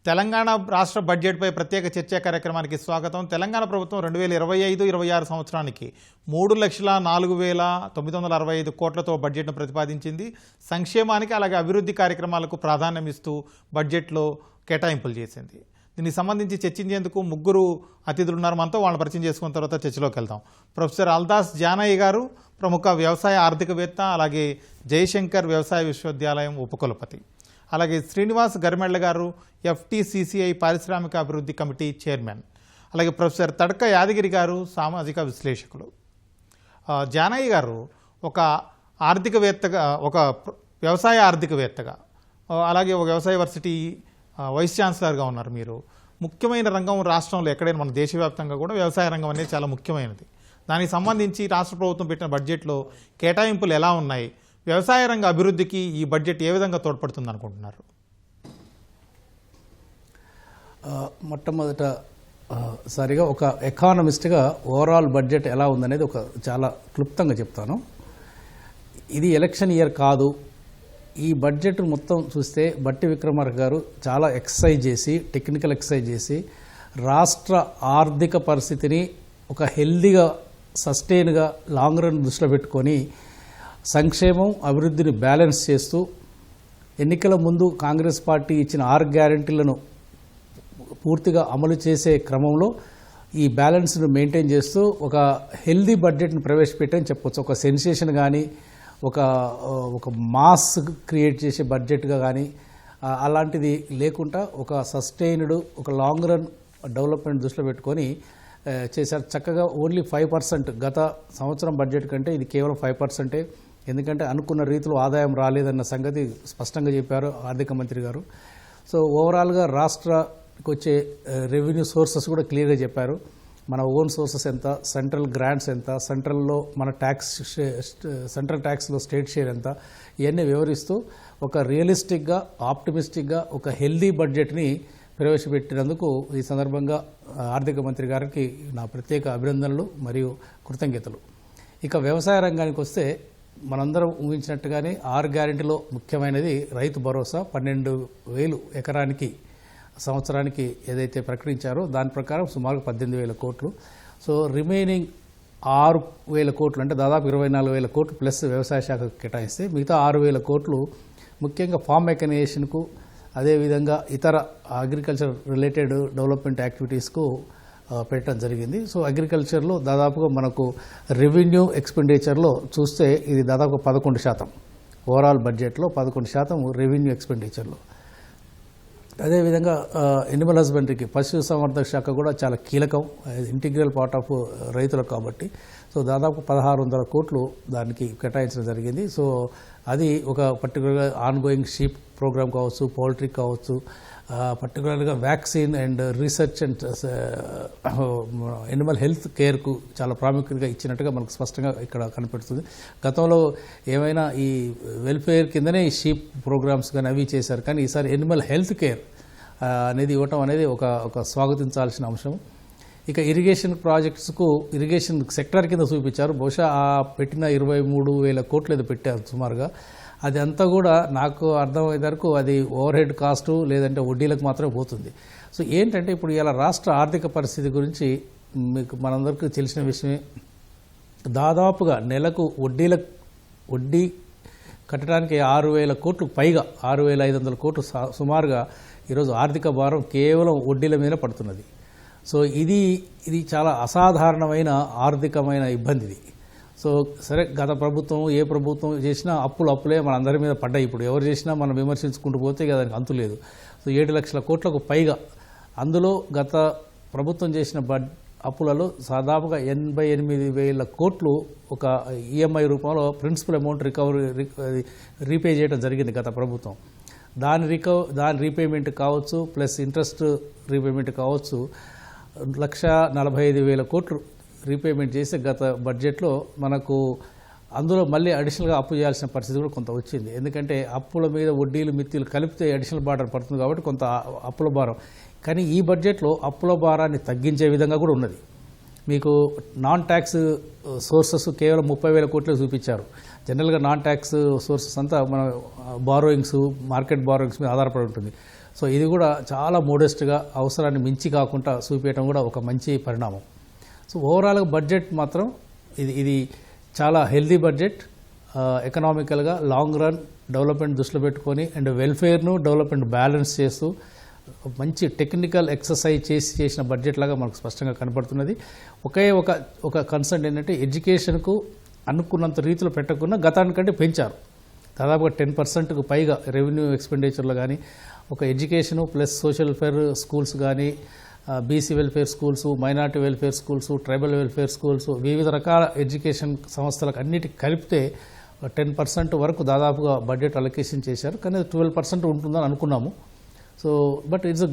తెలంగాణ రాష్ట్ర బడ్జెట్పై ప్రత్యేక చర్చా కార్యక్రమానికి స్వాగతం. తెలంగాణ ప్రభుత్వం 2025-26 సంవత్సరానికి 3,04,965 కోట్లతో బడ్జెట్ను ప్రతిపాదించింది. సంక్షేమానికి అలాగే అభివృద్ధి కార్యక్రమాలకు ప్రాధాన్యం ఇస్తూ బడ్జెట్లో కేటాయింపులు చేసింది. దీనికి సంబంధించి చర్చించేందుకు ముగ్గురు అతిథులు ఉన్నారు మనతో. వాళ్ళని పరిచయం చేసుకున్న తర్వాత చర్చలోకి వెళ్దాం. ప్రొఫెసర్ అల్దాస్ జానయ్య గారు, ప్రముఖ వ్యవసాయ ఆర్థికవేత్త, అలాగే జయశంకర్ వ్యవసాయ విశ్వవిద్యాలయం ఉపకులపతి. అలాగే శ్రీనివాస్ గరిమెళ్ల గారు, FTCCI పారిశ్రామిక అభివృద్ధి కమిటీ చైర్మన్. అలాగే ప్రొఫెసర్ తడక యాదగిరి గారు, సామాజిక విశ్లేషకులు. జానయ్య గారు ఒక ఆర్థికవేత్తగా, ఒక వ్యవసాయ ఆర్థికవేత్తగా, అలాగే ఒక వ్యవసాయ యూనివర్సిటీ వైస్ ఛాన్సలర్గా ఉన్నారు. మీరు ముఖ్యమైన రంగం రాష్ట్రంలో ఎక్కడైనా మన దేశవ్యాప్తంగా కూడా వ్యవసాయ రంగం అనేది చాలా ముఖ్యమైనది. దానికి సంబంధించి రాష్ట్ర ప్రభుత్వం పెట్టిన బడ్జెట్లో కేటాయింపులు ఎలా ఉన్నాయి, వ్యవసాయ రంగ అభివృద్ధికి ఈ బడ్జెట్ ఏ విధంగా తోడ్పడుతుంది అనుకుంటున్నారు? మొట్టమొదట సరిగా ఒక ఎకానమిస్ట్గా ఓవరాల్ బడ్జెట్ ఎలా ఉందనేది ఒక చాలా క్లుప్తంగా చెప్తాను. ఇది ఎలక్షన్ ఇయర్ కాదు. ఈ బడ్జెట్ మొత్తం చూస్తే బట్టి విక్రమార్క గారు చాలా ఎక్సర్సైజ్ చేసి, టెక్నికల్ ఎక్సర్సైజ్ చేసి, రాష్ట్ర ఆర్థిక పరిస్థితిని ఒక హెల్దీగా, సస్టైన్గా, లాంగ్ రన్ దృష్టిలో పెట్టుకొని సంక్షేమం అభివృద్ధిని బ్యాలెన్స్ చేస్తూ, ఎన్నికల ముందు కాంగ్రెస్ పార్టీ ఇచ్చిన 6 గ్యారెంటీలను పూర్తిగా అమలు చేసే క్రమంలో ఈ బ్యాలెన్స్ను మెయింటైన్ చేస్తూ ఒక హెల్దీ బడ్జెట్ను ప్రవేశపెట్టని చెప్పొచ్చు. ఒక సెన్సేషన్ కానీ, ఒక మాస్ క్రియేట్ చేసే బడ్జెట్గా కానీ అలాంటిది లేకుండా ఒక సస్టైన్డ్, ఒక లాంగ్ రన్ డెవలప్మెంట్ దృష్టిలో పెట్టుకొని చేశారు. చక్కగా ఓన్లీ 5%, గత సంవత్సరం బడ్జెట్ కంటే ఇది కేవలం 5%. ఎందుకంటే అనుకున్న రీతిలో ఆదాయం రాలేదన్న సంగతి స్పష్టంగా చెప్పారు ఆర్థిక మంత్రి గారు. సో ఓవరాల్గా రాష్ట్రానికి వచ్చే రెవెన్యూ సోర్సెస్ కూడా క్లియర్గా చెప్పారు. మన ఓన్ సోర్సెస్ ఎంత, సెంట్రల్ గ్రాంట్స్ ఎంత, సెంట్రల్లో మన సెంట్రల్ ట్యాక్స్లో స్టేట్ షేర్ ఎంత, ఇవన్నీ వివరిస్తూ ఒక రియలిస్టిక్గా, ఆప్టిమిస్టిక్గా ఒక హెల్దీ బడ్జెట్ని ప్రవేశపెట్టినందుకు ఈ సందర్భంగా ఆర్థిక మంత్రి గారికి నా ప్రత్యేక అభినందనలు మరియు కృతజ్ఞతలు. ఇక వ్యవసాయ రంగానికి వస్తే మనందరం ఊహించినట్టుగానే 6 గ్యారెంటీలో ముఖ్యమైనది రైతు భరోసా. 12,000 ఎకరానికి సంవత్సరానికి ఏదైతే ప్రకటించారో దాని ప్రకారం సుమారు 18,000 కోట్లు. సో రిమైనింగ్ 6,000 కోట్లు అంటే దాదాపు 24,000 కోట్లు ప్లస్ వ్యవసాయ శాఖకు కేటాయిస్తే మిగతా 6,000 కోట్లు ముఖ్యంగా ఫార్మ్ మెకనైజేషన్కు, అదేవిధంగా ఇతర అగ్రికల్చర్ రిలేటెడ్ డెవలప్మెంట్ యాక్టివిటీస్కు పెట్టడం జరిగింది. సో అగ్రికల్చర్లో దాదాపుగా మనకు రెవెన్యూ ఎక్స్పెండిచర్లో చూస్తే ఇది దాదాపు 11%, ఓవరాల్ బడ్జెట్లో 11% రెవెన్యూ ఎక్స్పెండిచర్లో. అదేవిధంగా ఎనిమల్ హస్బెండరీకి, పశు సంవర్ధక శాఖ కూడా చాలా కీలకం, ఇంటిగ్రల్ పార్ట్ ఆఫ్ రైతులకు కాబట్టి. సో దాదాపు 1,600 కోట్లు దానికి కేటాయించడం జరిగింది. సో అది ఒక పర్టికులర్గా ఆన్గోయింగ్ షీప్ ప్రోగ్రామ్ కావచ్చు, పౌల్ట్రీ కావచ్చు, పర్టికులర్గా vaccine and research and animal health కేర్కు చాలా ప్రాముఖ్యతగా ఇచ్చినట్టుగా మనకు స్పష్టంగా ఇక్కడ కనిపెడుతుంది. గతంలో ఏమైనా ఈ వెల్ఫేర్ కిందనే ఈ షీప్ ప్రోగ్రామ్స్ కానీ అవి చేశారు, కానీ ఈసారి ఎనిమల్ హెల్త్ కేర్ అనేది ఇవ్వటం అనేది ఒక స్వాగతించాల్సిన అంశం. ఇక ఇరిగేషన్ ప్రాజెక్ట్స్కు, ఇరిగేషన్ సెక్టర్ కింద చూపించారు. బహుశా ఆ పెట్టిన 23,000 కోట్లు ఏదో పెట్టారు సుమారుగా. అది అంతా కూడా నాకు అర్థమయ్యే వరకు అది ఓవర్ హెడ్ కాస్టు లేదంటే వడ్డీలకు మాత్రమే పోతుంది. సో ఏంటంటే ఇప్పుడు ఇలా రాష్ట్ర ఆర్థిక పరిస్థితి గురించి మీకు మనందరికీ తెలిసిన విషయమే. దాదాపుగా నెలకు వడ్డీ కట్టడానికి 6,000 కోట్లు పైగా, 6,500 కోట్లు సుమారుగా ఈరోజు ఆర్థిక భారం కేవలం వడ్డీల మీద పడుతున్నది. సో ఇది చాలా అసాధారణమైన ఆర్థికమైన ఇబ్బంది ఇది. సో సరే, గత ప్రభుత్వం ఏ ప్రభుత్వం చేసినా అప్పులే మన అందరి మీద పడ్డాయి. ఇప్పుడు ఎవరు చేసినా మనం విమర్శించుకుంటూ పోతే దానికి అంతు లేదు. సో 7 లక్షల కోట్లకు పైగా, అందులో గత ప్రభుత్వం చేసిన అప్పులలో దాదాపుగా 88,000 కోట్లు ఒక EMI రూపంలో ప్రిన్సిపల్ అమౌంట్ రీపే చేయడం జరిగింది గత ప్రభుత్వం. దాని రీపేమెంట్ కావచ్చు, ప్లస్ ఇంట్రెస్ట్ రీపేమెంట్ కావచ్చు, 1,45,000 కోట్లు రీపేమెంట్ చేసి గత బడ్జెట్లో మనకు అందులో మళ్ళీ అడిషనల్గా అప్పు చేయాల్సిన పరిస్థితి కూడా కొంత వచ్చింది. ఎందుకంటే అప్పుల మీద వడ్డీలు మిత్తులు కలిపితే అడిషనల్ బార్డర్ పడుతుంది కాబట్టి కొంత అప్పుల భారం. కానీ ఈ బడ్జెట్లో అప్పుల భారాన్ని తగ్గించే విధంగా కూడా ఉన్నది. మీకు నాన్ ట్యాక్స్ సోర్సెస్ కేవలం 30,000 కోట్లు చూపించారు. జనరల్గా నాన్ ట్యాక్స్ సోర్సెస్ అంతా మన బారోయింగ్స్, మార్కెట్ బారోయింగ్స్ మీద ఆధారపడి ఉంటుంది. సో ఇది కూడా చాలా మోడెస్ట్గా అవసరాన్ని మించి కాకుండా చూపించడం కూడా ఒక మంచి పరిణామం. సో ఓవరాల్గా బడ్జెట్ మాత్రం ఇది చాలా హెల్దీ బడ్జెట్. ఎకనామికల్గా లాంగ్ రన్ డెవలప్మెంట్ దృష్టిలో పెట్టుకొని అండ్ వెల్ఫేర్ను డెవలప్మెంట్ బ్యాలెన్స్ చేస్తూ మంచి టెక్నికల్ ఎక్సర్సైజ్ చేసిన బడ్జెట్ లాగా మనకు స్పష్టంగా కనపడుతున్నది. ఒకే ఒక కన్సర్న్ ఏంటంటే ఎడ్యుకేషన్కు అనుకున్నంత రీతిలో పెట్టకుండా గతానికంటే పెంచారు. దాదాపుగా 10%కు పైగా రెవెన్యూ ఎక్స్పెండిచర్లో కానీ ఒక education plus social welfare schools కానీ, BC welfare schools, minority welfare schools, tribal welfare schools, వివిధ రకాల ఎడ్యుకేషన్ సంస్థలకు అన్నిటికి కలిపితే 10% వరకు దాదాపుగా బడ్జెట్ అలొకేషన్ చేశారు. కానీ 12% ఉంటుందని అనుకున్నాము. So but it's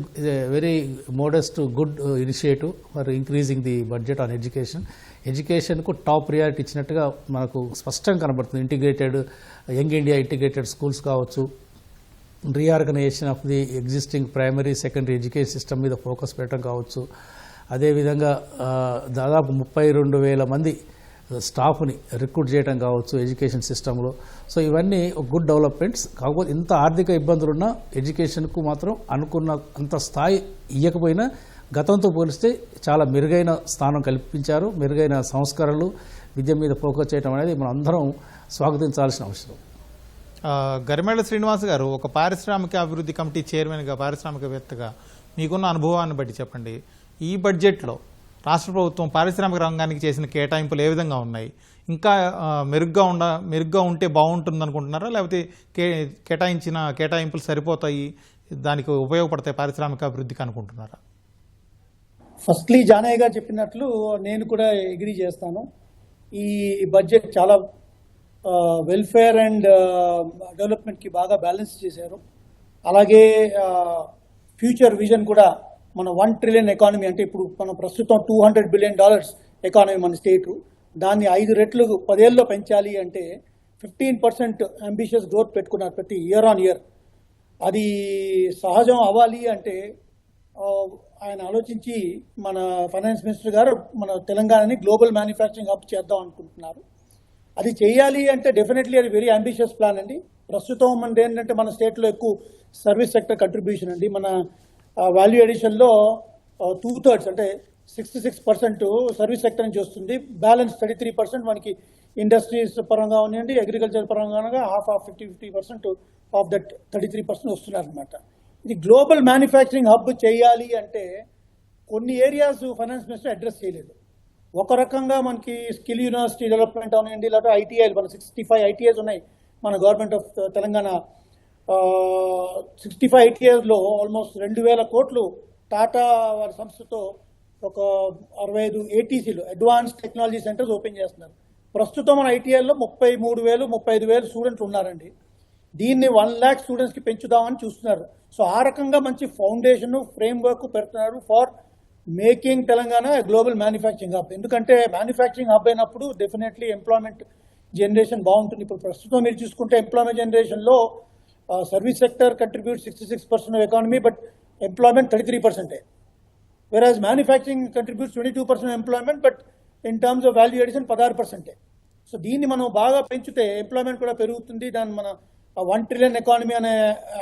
very modest good initiative for increasing the budget on education. ఎడ్యుకేషన్కు టాప్ ప్రియారిటీ ఇచ్చినట్టుగా మనకు స్పష్టంగా కనబడుతుంది. Integrated young India integrated schools కావచ్చు, reorganisation of the existing primary secondary education system మీద ఫోకస్ పెట్టడం కావచ్చు. అదేవిధంగా దాదాపు 32,000 మంది స్టాఫ్ని రిక్రూట్ చేయడం కావచ్చు ఎడ్యుకేషన్ సిస్టంలో. సో ఇవన్నీ గుడ్ డెవలప్మెంట్స్. కాకపోతే ఇంత ఆర్థిక ఇబ్బందులున్నా ఎడ్యుకేషన్కు మాత్రం అనుకున్న అంత స్థాయి ఇవ్వకపోయినా గతంతో పోలిస్తే చాలా మెరుగైన స్థానం కల్పించారు. మెరుగైన సంస్కరణలు, విద్య మీద ఫోకస్ చేయడం అనేది మనం అందరం స్వాగతించాల్సిన అవసరం. గరిమెళ్ల శ్రీనివాస్ గారు, ఒక పారిశ్రామిక అభివృద్ధి కమిటీ చైర్మన్గా, పారిశ్రామికవేత్తగా మీకున్న అనుభవాన్ని బట్టి చెప్పండి, ఈ బడ్జెట్లో రాష్ట్ర ప్రభుత్వం పారిశ్రామిక రంగానికి చేసిన కేటాయింపులు ఏ విధంగా ఉన్నాయి? ఇంకా మెరుగ్గా ఉంటే బాగుంటుంది అనుకుంటున్నారా, లేకపోతే కేటాయించిన కేటాయింపులు సరిపోతాయి, దానికి ఉపయోగపడతాయి పారిశ్రామిక అభివృద్ధికి అనుకుంటున్నారా? ఫస్ట్లీ జానయ్య గారు చెప్పినట్లు నేను కూడా అగ్రీ చేస్తాను. ఈ బడ్జెట్ చాలా వెల్ఫేర్ అండ్ డెవలప్మెంట్కి బాగా బ్యాలెన్స్ చేశారు. అలాగే ఫ్యూచర్ విజన్ కూడా మన $1 trillion ఎకానమీ, అంటే ఇప్పుడు మనం ప్రస్తుతం $200 billion ఎకానమీ మన స్టేటు, దాన్ని 5 రెట్లు 10 ఏళ్ళలో పెంచాలి అంటే 15% అంబిషియస్ గ్రోత్ పెట్టుకున్నారు ప్రతి ఇయర్ ఆన్ ఇయర్. అది సహజం అవ్వాలి అంటే ఆయన ఆలోచించి మన ఫైనాన్స్ మినిస్టర్ గారు మన తెలంగాణని గ్లోబల్ మ్యానుఫ్యాక్చరింగ్ హబ్ చేద్దాం అనుకుంటున్నారు. అది చేయాలి అంటే డెఫినెట్లీ అది వెరీ అంబిషియస్ ప్లాన్ అండి. ప్రస్తుతం మనది ఏంటంటే మన స్టేట్లో ఎక్కువ సర్వీస్ సెక్టర్ కంట్రిబ్యూషన్ అండి. మన వాల్యూ ఎడిషన్లో 2/3 అంటే 66% సర్వీస్ సెక్టర్ నుంచి వస్తుంది. బ్యాలెన్స్ 33% మనకి ఇండస్ట్రీస్ పరంగా ఉన్నాయండి, అగ్రికల్చర్ పరంగా 50% ఆఫ్ దట్ 33% వస్తున్నారు అనమాట. ఇది గ్లోబల్ మ్యానుఫ్యాక్చరింగ్ హబ్ చేయాలి అంటే కొన్ని ఏరియాస్ ఫైనాన్స్ మినిస్టర్ అడ్రస్ చేయలేదు. ఒక రకంగా మనకి స్కిల్ యూనివర్సిటీ డెవలప్మెంట్ అవునండి, లేకపోతే ఐటీఐలు, మన 65 ఐటీఐస్ ఉన్నాయి మన గవర్నమెంట్ ఆఫ్ తెలంగాణ. 65 ఐటీఐస్లో ఆల్మోస్ట్ 2,000 కోట్లు టాటా వారి సంస్థతో ఒక 65 ఏటీసీలు అడ్వాన్స్ టెక్నాలజీ సెంటర్స్ ఓపెన్ చేస్తున్నారు. ప్రస్తుతం మన ఐటీఐల్లో 33,000 35,000 స్టూడెంట్స్ ఉన్నారండి. దీన్ని 1 lakh స్టూడెంట్స్కి పెంచుదామని చూస్తున్నారు. సో ఆ రకంగా మంచి ఫౌండేషన్ ఫ్రేమ్ వర్క్ పెడుతున్నారు for making Telangana global manufacturing hub. ఎందుకంటే మ్యానుఫ్యాక్చరింగ్ హబ్ అయినప్పుడు డెఫినెట్లీ ఎంప్లాయ్మెంట్ జనరేషన్ బాగుంటుంది. ఇప్పుడు ప్రస్తుతం మీరు చూసుకుంటే ఎంప్లాయ్మెంట్ జనరేషన్లో service sector contribute 66% of economy, but employment 33%. Whereas manufacturing contributes 22% employment, but in terms of value addition 16%. So దీన్ని మనం బాగా పెంచితే ఎంప్లాయ్మెంట్ కూడా పెరుగుతుంది. దాన్ని మన $1 trillion ఎకానమీ అనే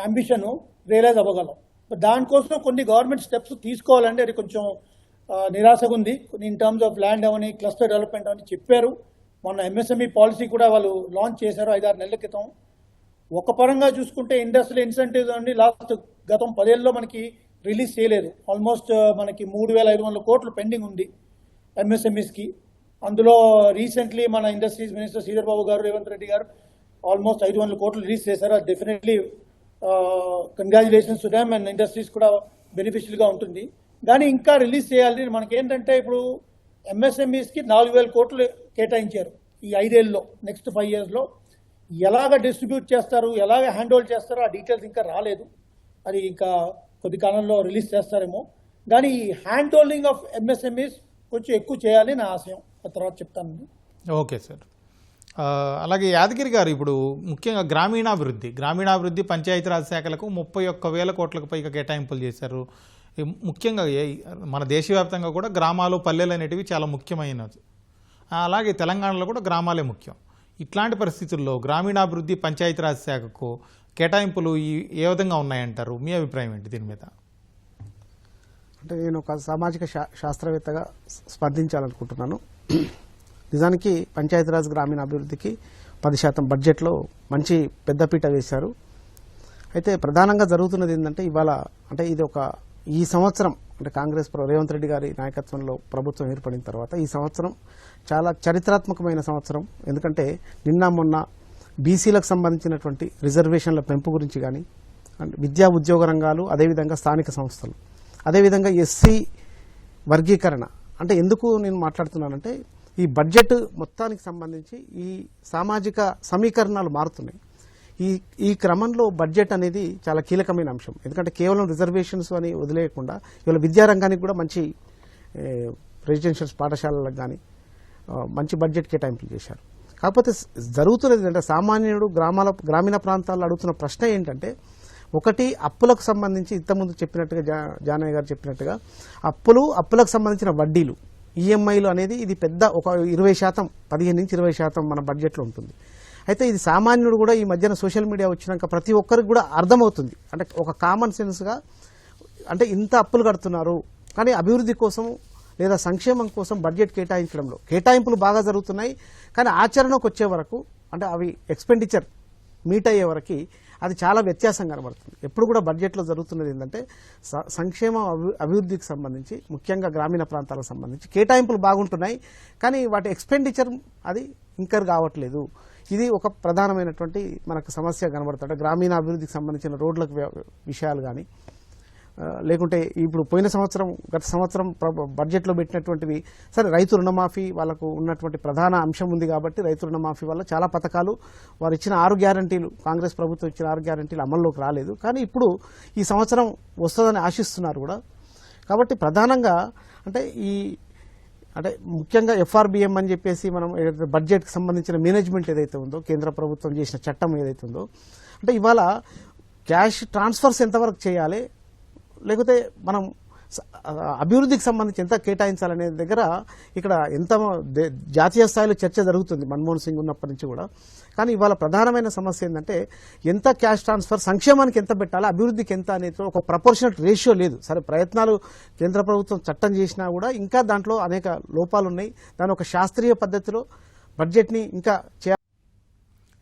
అంబిషన్ రియలైజ్ అవ్వగలం. దానికోసం కొన్ని గవర్నమెంట్ స్టెప్స్ తీసుకోవాలంటే అది కొంచెం నిరాశగా ఉంది. In terms of land Avani, cluster development అని చెప్పారు. మొన్న ఎంఎస్ఎంఈ పాలసీ కూడా వాళ్ళు లాంచ్ చేశారు 5-6 నెలల క్రితం. ఒక పరంగా చూసుకుంటే ఇండస్ట్రియల్ ఇన్సెంటివ్స్ అండి గతం 10 ఏళ్ళలో మనకి రిలీజ్ చేయలేదు. ఆల్మోస్ట్ మనకి 3,500 కోట్లు పెండింగ్ ఉంది ఎంఎస్ఎంఈస్కి. అందులో రీసెంట్లీ మన ఇండస్ట్రీస్ మినిస్టర్ శ్రీధర్ బాబు గారు, రేవంత్ రెడ్డి గారు ఆల్మోస్ట్ 500 కోట్లు రిలీజ్ చేశారు. అది definitely congratulations to them and industries కూడా బెనిఫిషియల్గా ఉంటుంది. కానీ ఇంకా రిలీజ్ చేయాలి. మనకేంటంటే ఇప్పుడు ఎంఎస్ఎంఈస్కి 4,000 కోట్లు కేటాయించారు ఈ 5 ఏళ్ళలో. నెక్స్ట్ 5 yearsలో ఎలాగ డిస్ట్రిబ్యూట్ చేస్తారు, ఎలాగ హ్యాండ్ హోల్డ్ చేస్తారో ఆ డీటెయిల్స్ ఇంకా రాలేదు. అది ఇంకా కొద్ది కాలంలో రిలీజ్ చేస్తారేమో. కానీ ఈ హ్యాండ్ హోల్డింగ్ ఆఫ్ ఎంఎస్ఎంఈస్ కొంచెం ఎక్కువ చేయాలి నా ఆశయం. ఆ తర్వాత చెప్తాను. Okay sir. అలాగే యాదగిరి గారు, ఇప్పుడు ముఖ్యంగా గ్రామీణాభివృద్ధి పంచాయతీరాజ్ శాఖలకు 31,000 కోట్లకు పైగా కేటాయింపులు చేశారు. ముఖ్యంగా మన దేశవ్యాప్తంగా కూడా గ్రామాలు, పల్లెలు అనేటివి చాలా ముఖ్యమైనది. అలాగే తెలంగాణలో కూడా గ్రామాలే ముఖ్యం. ఇట్లాంటి పరిస్థితుల్లో గ్రామీణాభివృద్ధి పంచాయతీరాజ్ శాఖకు కేటాయింపులు ఏ విధంగా ఉన్నాయంటారు? మీ అభిప్రాయం ఏంటి దీని మీద? అంటే నేను ఒక సామాజిక శాస్త్రవేత్తగా స్పందించాలనుకుంటున్నాను. నిజానికి పంచాయతీరాజ్ గ్రామీణాభివృద్ధికి 10% బడ్జెట్లో మంచి పెద్దపీట వేశారు. అయితే ప్రధానంగా జరుగుతున్నది ఏంటంటే ఇవాళ అంటే ఇది ఈ సంవత్సరం అంటే కాంగ్రెస్ రేవంత్ రెడ్డి గారి నాయకత్వంలో ప్రభుత్వం ఏర్పడిన తర్వాత ఈ సంవత్సరం చాలా చరిత్రాత్మకమైన సంవత్సరం. ఎందుకంటే నిన్న మొన్న బీసీలకు సంబంధించినటువంటి రిజర్వేషన్ల పెంపు గురించి కానీ, విద్యా ఉద్యోగ రంగాలు, అదేవిధంగా స్థానిక సంస్థలు, అదేవిధంగా ఎస్సీ వర్గీకరణ. అంటే ఎందుకు నేను మాట్లాడుతున్నానంటే ఈ బడ్జెట్ మొత్తానికి సంబంధించి ఈ సామాజిక సమీకరణాలు మారుతున్నాయి. ఈ క్రమంలో బడ్జెట్ అనేది చాలా కీలకమైన అంశం. ఎందుకంటే కేవలం రిజర్వేషన్స్ అని వదిలేయకుండా ఇవాళ విద్యారంగానికి కూడా మంచి రెసిడెన్షియల్స్ పాఠశాలలకు కానీ మంచి బడ్జెట్ కేటాయింపులు చేశారు. కాకపోతే జరుగుతున్నది ఏంటంటే సామాన్యుడు గ్రామీణ ప్రాంతాల్లో అడుగుతున్న ప్రశ్న ఏంటంటే, ఒకటి అప్పులకు సంబంధించి ఇంతకుముందు చెప్పినట్టుగా జానయ్య గారు చెప్పినట్టుగా అప్పులకు సంబంధించిన వడ్డీలు, ఈఎంఐలు అనేది ఇది పెద్ద ఒక 20%, 15-20% మన బడ్జెట్లో ఉంటుంది. అయితే ఇది సామాన్యుడు కూడా ఈ మధ్యన సోషల్ మీడియా వచ్చినాక ప్రతి ఒక్కరికి కూడా అర్థమవుతుంది. అంటే ఒక కామన్ సెన్స్గా అంటే ఇంత అప్పులు కడుతున్నారు కానీ అభివృద్ధి కోసం లేదా సంక్షేమం కోసం బడ్జెట్ కేటాయించడంలో కేటాయింపులు బాగా జరుగుతున్నాయి. కానీ ఆచరణకు వచ్చే వరకు అంటే అవి ఎక్స్పెండిచర్ మీట్ అయ్యే వరకు అది చాలా వ్యత్యాసం కనబడుతుంది. ఎప్పుడు కూడా బడ్జెట్లో జరుగుతున్నది ఏంటంటే సంక్షేమ అభివృద్ధికి సంబంధించి ముఖ్యంగా గ్రామీణ ప్రాంతాలకు సంబంధించి కేటాయింపులు బాగుంటున్నాయి కానీ వాటి ఎక్స్పెండిచర్ అది ఇంకర్ కావట్లేదు. ఇది ఒక ప్రధానమైనటువంటి మనకు సమస్య కనబడుతుంది. గ్రామీణ అభివృద్ధికి సంబంధించిన రోడ్లకు విషయాలు కానీ, లేకుంటే ఇప్పుడు గత సంవత్సరం బడ్జెట్లో పెట్టినటువంటివి సరే రైతు రుణమాఫీ వాళ్ళకు ఉన్నటువంటి ప్రధాన అంశం ఉంది కాబట్టి రైతు రుణమాఫీ వల్ల చాలా పథకాలు వారు ఇచ్చిన 6 గ్యారంటీలు కాంగ్రెస్ ప్రభుత్వం ఇచ్చిన 6 గ్యారంటీలు అమల్లోకి రాలేదు. కానీ ఇప్పుడు ఈ సంవత్సరం వస్తుందని ఆశిస్తున్నారు కూడా. కాబట్టి ప్రధానంగా అంటే ముఖ్యంగా ఎఫ్ఆర్బిఎం అని చెప్పేసి మనం బడ్జెట్కి సంబంధించిన మేనేజ్మెంట్ ఏదైతే ఉందో కేంద్ర ప్రభుత్వం చేసిన చట్టం ఏదైతే ఉందో అంటే ఇవాళ క్యాష్ ట్రాన్స్ఫర్స్ ఎంతవరకు చేయాలి, లేకపోతే మనం అభివృద్ధికి సంబంధించి ఎంత కేటాయించాలనే దగ్గర ఇక్కడ జాతీయ స్థాయిలో చర్చ జరుగుతుంది మన్మోహన్ సింగ్ ఉన్నప్పటి నుంచి కూడా. కానీ ఇవాళ ప్రధానమైన సమస్య ఏంటంటే ఎంత క్యాష్ ట్రాన్స్ఫర్, సంక్షేమానికి ఎంత పెట్టాలి, అభివృద్ధికి ఎంత అనేది ఒక ప్రపోర్షనల్ రేషియో లేదు. సరే ప్రయత్నాలు కేంద్ర ప్రభుత్వం చట్టం చేసినా కూడా ఇంకా దాంట్లో అనేక లోపాలు ఉన్నాయి. దాని ఒక శాస్త్రీయ పద్ధతిలో బడ్జెట్ని ఇంకా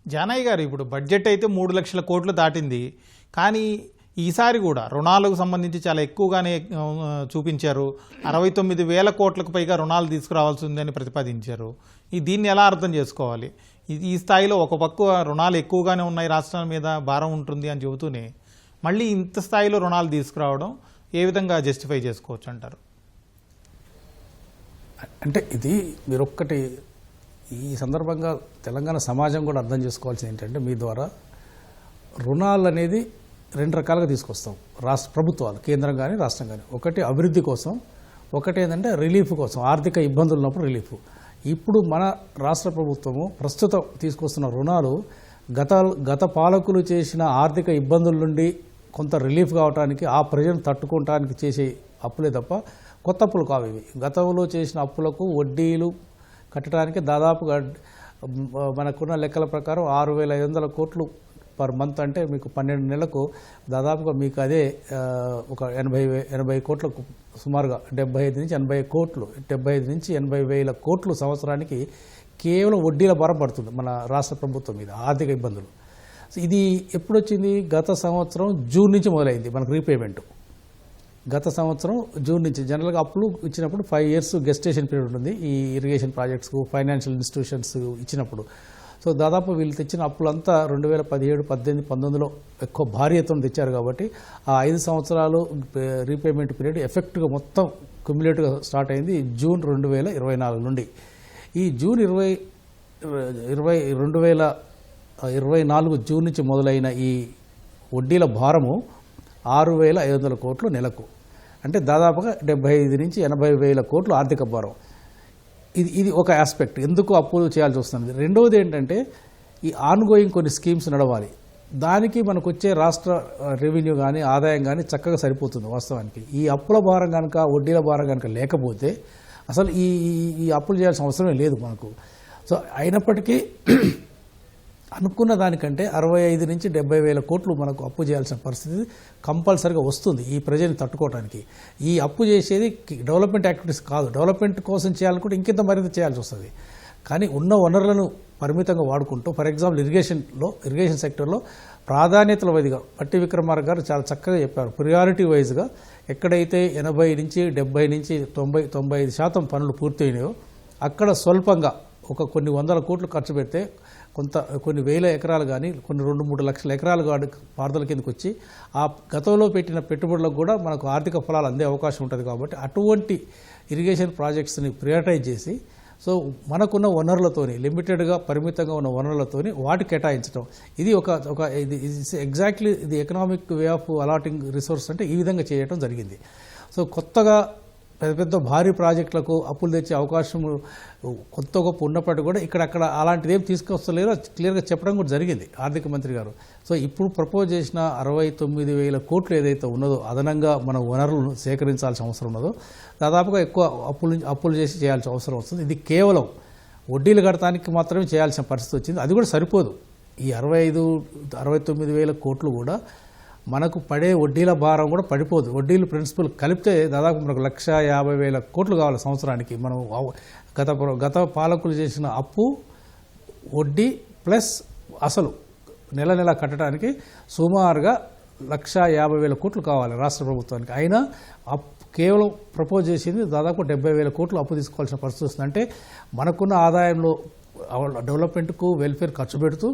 జానయ్య గారు, ఇప్పుడు బడ్జెట్ అయితే 3 లక్షల కోట్లు దాటింది. కానీ ఈసారి కూడా రుణాలకు సంబంధించి చాలా ఎక్కువగానే చూపించారు. 69,000 కోట్లకు పైగా రుణాలు తీసుకురావాల్సి ఉందని ప్రతిపాదించారు. దీన్ని ఎలా అర్థం చేసుకోవాలి? ఈ స్థాయిలో ఒక పక్క రుణాలు ఎక్కువగానే ఉన్నాయి, రాష్ట్రాల మీద భారం ఉంటుంది అని చెబుతూనే మళ్ళీ ఇంత స్థాయిలో రుణాలు తీసుకురావడం ఏ విధంగా జస్టిఫై చేసుకోవచ్చు అంటారు? అంటే ఇది మీరొక్కటి ఈ సందర్భంగా తెలంగాణ సమాజం కూడా అర్థం చేసుకోవాల్సింది ఏంటంటే, మీ ద్వారా రుణాలు అనేది 2 రకాలుగా తీసుకొస్తాం రాష్ట్ర ప్రభుత్వాలు, కేంద్రం కానీ రాష్ట్రం కానీ. ఒకటి అభివృద్ధి కోసం, ఒకటి ఏంటంటే రిలీఫ్ కోసం, ఆర్థిక ఇబ్బందులు ఉన్నప్పుడు రిలీఫ్. ఇప్పుడు మన రాష్ట్ర ప్రభుత్వము ప్రస్తుతం తీసుకొస్తున్న రుణాలు గత పాలకులు చేసిన ఆర్థిక ఇబ్బందుల నుండి కొంత రిలీఫ్ కావడానికి, ఆ ప్రజలను తట్టుకోవడానికి చేసే అప్పులే తప్ప కొత్త అప్పులు కావు ఇవి. గతంలో చేసిన అప్పులకు వడ్డీలు కట్టడానికి దాదాపుగా మనకున్న లెక్కల ప్రకారం 6,500 కోట్లు పర్ మంత్. అంటే మీకు 12 నెలలకు దాదాపుగా మీకు అదే ఒక 80 కోట్లకు సుమారుగా 75 నుంచి 80 కోట్లు, 75 నుంచి 80 వేల కోట్లు సంవత్సరానికి కేవలం వడ్డీల భారం పడుతుంది మన రాష్ట్ర ప్రభుత్వం మీద, ఆర్థిక ఇబ్బందులు. ఇది ఎప్పుడు వచ్చింది? గత సంవత్సరం జూన్ నుంచి మొదలైంది మనకు రీపేమెంట్. గత సంవత్సరం జూన్ నుంచి జనరల్గా అప్పులు ఇచ్చినప్పుడు 5 years గెస్టేషన్ పీరియడ్ ఉంటుంది ఈ ఇరిగేషన్ ప్రాజెక్ట్స్కు, ఫైనాన్షియల్ ఇన్స్టిట్యూషన్స్ ఇచ్చినప్పుడు. సో దాదాపు వీళ్ళు తెచ్చిన అప్పులంతా 2017, 18, 19లో ఎక్కువ భారీ ఎత్తున తెచ్చారు. కాబట్టి ఆ 5 సంవత్సరాలు రీపేమెంట్ పీరియడ్ ఎఫెక్ట్గా మొత్తం క్యుములేటివ్గా స్టార్ట్ అయింది జూన్ 2024 నుండి. ఈ జూన్ 2024 జూన్ నుంచి మొదలైన ఈ వడ్డీల భారము 6,500 కోట్లు నెలకు. అంటే దాదాపుగా 75 నుంచి 80 వేల కోట్లు ఆర్థిక భారం. ఇది ఒక ఆస్పెక్ట్, ఎందుకు అప్పులు చేయాల్సి వస్తుంది. రెండవది ఏంటంటే ఈ ఆన్గోయింగ్ కొన్ని స్కీమ్స్ నడవాలి. దానికి మనకు వచ్చే రాష్ట్ర రెవెన్యూ కానీ ఆదాయం కానీ చక్కగా సరిపోతుంది వాస్తవానికి. ఈ అప్పుల భారం కనుక, వడ్డీల భారం కనుక లేకపోతే అసలు ఈ అప్పులు చేయాల్సిన అవసరమే లేదు మనకు. సో అయినప్పటికీ అనుకున్న దానికంటే 65 నుంచి 70 వేల కోట్లు మనకు అప్పు చేయాల్సిన పరిస్థితి కంపల్సరీగా వస్తుంది ఈ ప్రజల్ని తట్టుకోవడానికి. ఈ అప్పు చేసేది డెవలప్మెంట్ యాక్టివిటీస్ కాదు, డెవలప్మెంట్ కోసం చేయాలనుకుంటే ఇంకింత మరింత చేయాల్సి వస్తుంది. కానీ ఉన్న వనరులను పరిమితంగా వాడుకుంటూ, ఫర్ ఎగ్జాంపుల్ ఇరిగేషన్ సెక్టర్లో ప్రాధాన్యతల వైదిగా పట్టి విక్రమార్క గారు చాలా చక్కగా చెప్పారు. ప్రియారిటీ వైజ్గా ఎక్కడైతే 80 నుంచి 70 నుంచి 95% పనులు పూర్తయినాయో అక్కడ స్వల్పంగా కొన్ని వందల కోట్లు ఖర్చు పెడితే కొన్ని వేల ఎకరాలు కానీ కొన్ని 2-3 లక్షల ఎకరాలు కానీ పారుదల కిందకు వచ్చి ఆ గతంలో పెట్టిన పెట్టుబడులకు కూడా మనకు ఆర్థిక ఫలాలు అందే అవకాశం ఉంటుంది. కాబట్టి అటువంటి ఇరిగేషన్ ప్రాజెక్ట్స్ని ప్రియారిటైజ్ చేసి సో మనకున్న వనరులతోని లిమిటెడ్గా పరిమితంగా ఉన్న వనరులతోని వాటి కేటాయించడం, ఇది ఇది ఎగ్జాక్ట్లీ ఇది economic way of allotting resource అంటే ఈ విధంగా చేయడం జరిగింది. సో కొత్తగా పెద్ద భారీ ప్రాజెక్టులకు అప్పులు తెచ్చే అవకాశం కొత్త గొప్ప ఉన్నప్పటికీ కూడా ఇక్కడక్కడ అలాంటిది ఏం తీసుకొస్తలేరో క్లియర్గా చెప్పడం కూడా జరిగింది ఆర్థిక మంత్రి గారు. సో ఇప్పుడు ప్రపోజ్ చేసిన 69,000 కోట్లు ఏదైతే ఉన్నదో అదనంగా మన వనరులను సేకరించాల్సిన అవసరం ఉన్నదో దాదాపుగా ఎక్కువ అప్పులు చేసి చేయాల్సిన అవసరం వస్తుంది. ఇది కేవలం వడ్డీలు కట్టడానికి మాత్రమే చేయాల్సిన పరిస్థితి వచ్చింది. అది కూడా సరిపోదు. ఈ 69,000 కోట్లు కూడా మనకు పడే వడ్డీల భారం కూడా పడిపోదు. వడ్డీలు ప్రిన్సిపల్ కలిపితే దాదాపు మనకు 1,50,000 కోట్లు కావాలి సంవత్సరానికి. మనం గత పాలకులు చేసిన అప్పు వడ్డీ ప్లస్ అసలు నెల కట్టడానికి సుమారుగా 1,50,000 కోట్లు కావాలి రాష్ట్ర ప్రభుత్వానికి. అయినా కేవలం ప్రపోజ్ చేసింది దాదాపు 70,000 కోట్లు అప్పు తీసుకోవాల్సిన పరిస్థితి వస్తుంది. అంటే మనకున్న ఆదాయంలో డెవలప్మెంట్కు వెల్ఫేర్ ఖర్చు పెడుతూ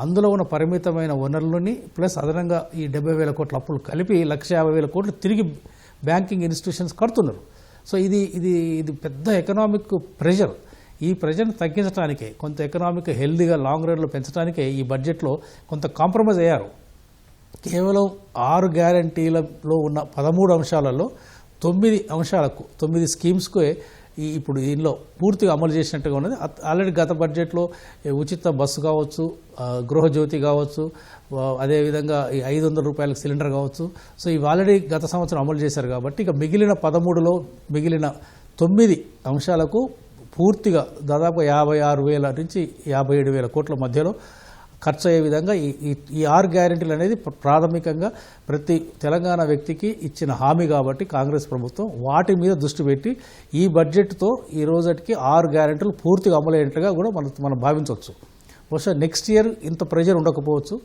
అందులో ఉన్న పరిమితమైన వనరులని ప్లస్ అదనంగా ఈ 70,000 కోట్ల అప్పులు కలిపి 1,50,000 కోట్లు తిరిగి బ్యాంకింగ్ ఇన్స్టిట్యూషన్స్ కడుతున్నారు. సో ఇది పెద్ద ఎకనామిక్ ప్రెషర్. ఈ ప్రెషర్ని తగ్గించడానికే కొంత ఎకనామిక్ హెల్దీగా లాంగ్ రన్లో పెంచడానికే ఈ బడ్జెట్లో కొంత కాంప్రమైజ్ అయ్యారు. కేవలం 6 గ్యారంటీలలో ఉన్న 13 అంశాలలో 9 అంశాలకు 9 స్కీమ్స్కు ఇప్పుడు దీనిలో పూర్తిగా అమలు చేసినట్టుగా ఉన్నది. ఆల్రెడీ గత బడ్జెట్లో ఉచిత బస్సు కావచ్చు, గృహజ్యోతి కావచ్చు, అదేవిధంగా ఈ 500 రూపాయలకు సిలిండర్ కావచ్చు. సో ఇవి ఆల్రెడీ గత సంవత్సరం అమలు చేశారు. కాబట్టి ఇక మిగిలిన 13లో మిగిలిన 9 అంశాలకు పూర్తిగా దాదాపు 56,000 నుంచి 57,000 కోట్ల మధ్యలో ఖర్చు అయ్యే విధంగా ఈ 6 గ్యారెంటీలు అనేది ప్రాథమికంగా ప్రతి తెలంగాణ వ్యక్తికి ఇచ్చిన హామీ. కాబట్టి కాంగ్రెస్ ప్రభుత్వం వాటి మీద దృష్టి పెట్టి ఈ బడ్జెట్తో ఈ రోజుకి 6 గ్యారెంటీలు పూర్తిగా అమలయ్యేట్టుగా కూడా మనం భావించవచ్చు. బహుశా నెక్స్ట్ ఇయర్ ఇంత ప్రెజర్ ఉండకపోవచ్చు,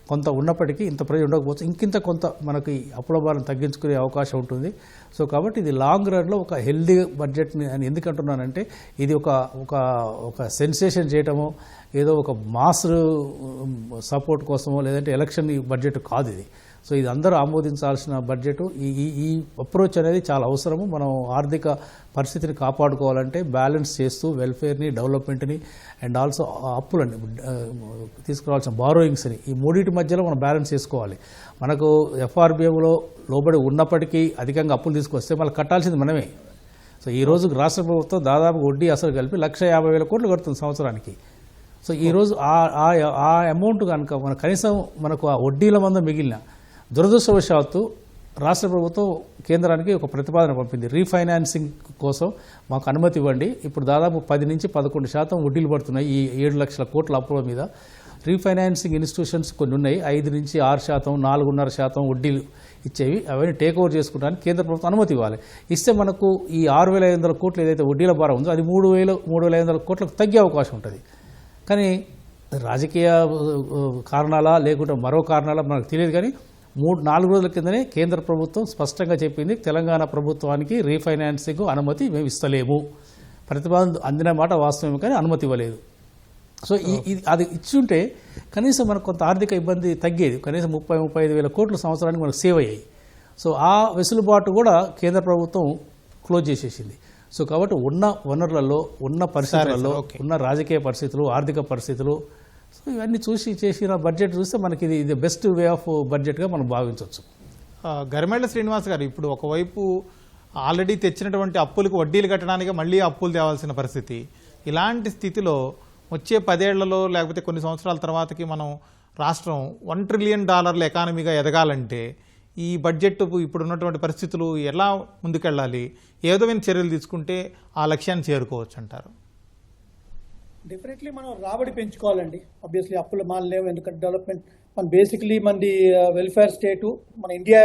కొంత ఉన్నప్పటికీ ఇంత ప్రెజర్ ఉండకపోవచ్చు, ఇంకింత కొంత మనకి అప్పుల భారం తగ్గించుకునే అవకాశం ఉంటుంది. సో కాబట్టి ఇది లాంగ్ రన్లో ఒక హెల్దీ బడ్జెట్ని అని ఎందుకంటున్నానంటే ఇది ఒక సెన్సేషన్ చేయటమో ఏదో ఒక మాస్ సపోర్ట్ కోసమో లేదంటే ఎలక్షన్ బడ్జెట్ కాదు ఇది. సో ఇది అందరూ ఆమోదించాల్సిన బడ్జెట్. ఈ అప్రోచ్ అనేది చాలా అవసరము. మనం ఆర్థిక పరిస్థితిని కాపాడుకోవాలంటే బ్యాలెన్స్ చేస్తూ వెల్ఫేర్ని, డెవలప్మెంట్ని అండ్ ఆల్సో అప్పులని తీసుకురావాల్సిన బారోయింగ్స్ని ఈ మూడింటి మధ్యలో మనం బ్యాలెన్స్ చేసుకోవాలి. మనకు ఎఫ్ఆర్బిఎంలో లోబడి ఉన్నప్పటికీ అధికంగా అప్పులు తీసుకొస్తే మళ్ళీ కట్టాల్సింది మనమే. సో ఈ రోజు రాష్ట్ర ప్రభుత్వం దాదాపు వడ్డీ అసలు కలిపి 1,50,000 కోట్లు కడుతుంది సంవత్సరానికి. సో ఈరోజు ఆ అమౌంట్ కనుక కనీసం మనకు ఆ వడ్డీల మంద మిగిలిన దురదృష్టవశాత్తు రాష్ట్ర ప్రభుత్వం కేంద్రానికి ఒక ప్రతిపాదన పంపింది. రీఫైనాన్సింగ్ కోసం మాకు అనుమతి ఇవ్వండి. ఇప్పుడు దాదాపు 10 నుంచి 11% వడ్డీలు పడుతున్నాయి ఈ 7 లక్షల కోట్ల అప్పుల మీద. రీఫైనాన్సింగ్ ఇన్స్టిట్యూషన్స్ కొన్ని ఉన్నాయి, 5 నుంచి 6%, 4.5% వడ్డీలు ఇచ్చేవి. అవన్నీ టేక్ ఓవర్ చేసుకోవడానికి కేంద్ర ప్రభుత్వం అనుమతి ఇవ్వాలి. ఇస్తే మనకు ఈ 6,500 కోట్లు ఏదైతే వడ్డీల భారం ఉందో అది 3,500 కోట్లకు తగ్గే అవకాశం ఉంటుంది. కానీ రాజకీయ కారణాలా లేకుంటే మరో కారణాలా మనకు తెలియదు. కానీ 3-4 రోజుల కిందనే కేంద్ర ప్రభుత్వం స్పష్టంగా చెప్పింది తెలంగాణ ప్రభుత్వానికి రీఫైనాన్సింగ్ అనుమతి మేము ఇస్తలేము. ప్రతిపాదన అందిన మాట వాస్తవమే కానీ అనుమతి ఇవ్వలేదు. సో అది ఇచ్చుంటే కనీసం మనకు కొంత ఆర్థిక ఇబ్బంది తగ్గేది. కనీసం 30-35 వేల కోట్లు సంవత్సరానికి మనకు సేవ్ అయ్యాయి. సో ఆ వెసులుబాటు కూడా కేంద్ర ప్రభుత్వం క్లోజ్ చేసేసింది. సో కాబట్టి ఉన్న వనరులలో, ఉన్న పరిస్థితులలో, ఉన్న రాజకీయ పరిస్థితులు, ఆర్థిక పరిస్థితులు, సో ఇవన్నీ చూసి చేసిన బడ్జెట్ చూస్తే మనకి ఇది బెస్ట్ వే ఆఫ్ బడ్జెట్గా మనం భావించవచ్చు. గరిమెళ్ల శ్రీనివాస్ గారు, ఇప్పుడు ఒకవైపు ఆల్రెడీ తెచ్చినటువంటి అప్పులకు వడ్డీలు కట్టడానికి మళ్ళీ అప్పులు తేవాల్సిన పరిస్థితి. ఇలాంటి స్థితిలో వచ్చే 10 ఏళ్లలో లేకపోతే కొన్ని సంవత్సరాల తర్వాతకి మనం రాష్ట్రం $1 ట్రిలియన్ ఎకానమీగా ఎదగాలంటే ఈ బడ్జెట్ ఇప్పుడున్నటువంటి పరిస్థితులు ఎలా ముందుకెళ్ళాలి, ఏ విధమైన చర్యలు తీసుకుంటే ఆ లక్ష్యాన్ని చేరుకోవచ్చు అంటారు? డెఫినెట్లీ మనం రాబడి పెంచుకోవాలండి. ఆబ్వియస్లీ అప్పుల మాల్ లేవు, ఎందుకంటే డెవలప్మెంట్ మన బేసిక్లీ మనది వెల్ఫేర్ స్టేటు, మన ఇండియా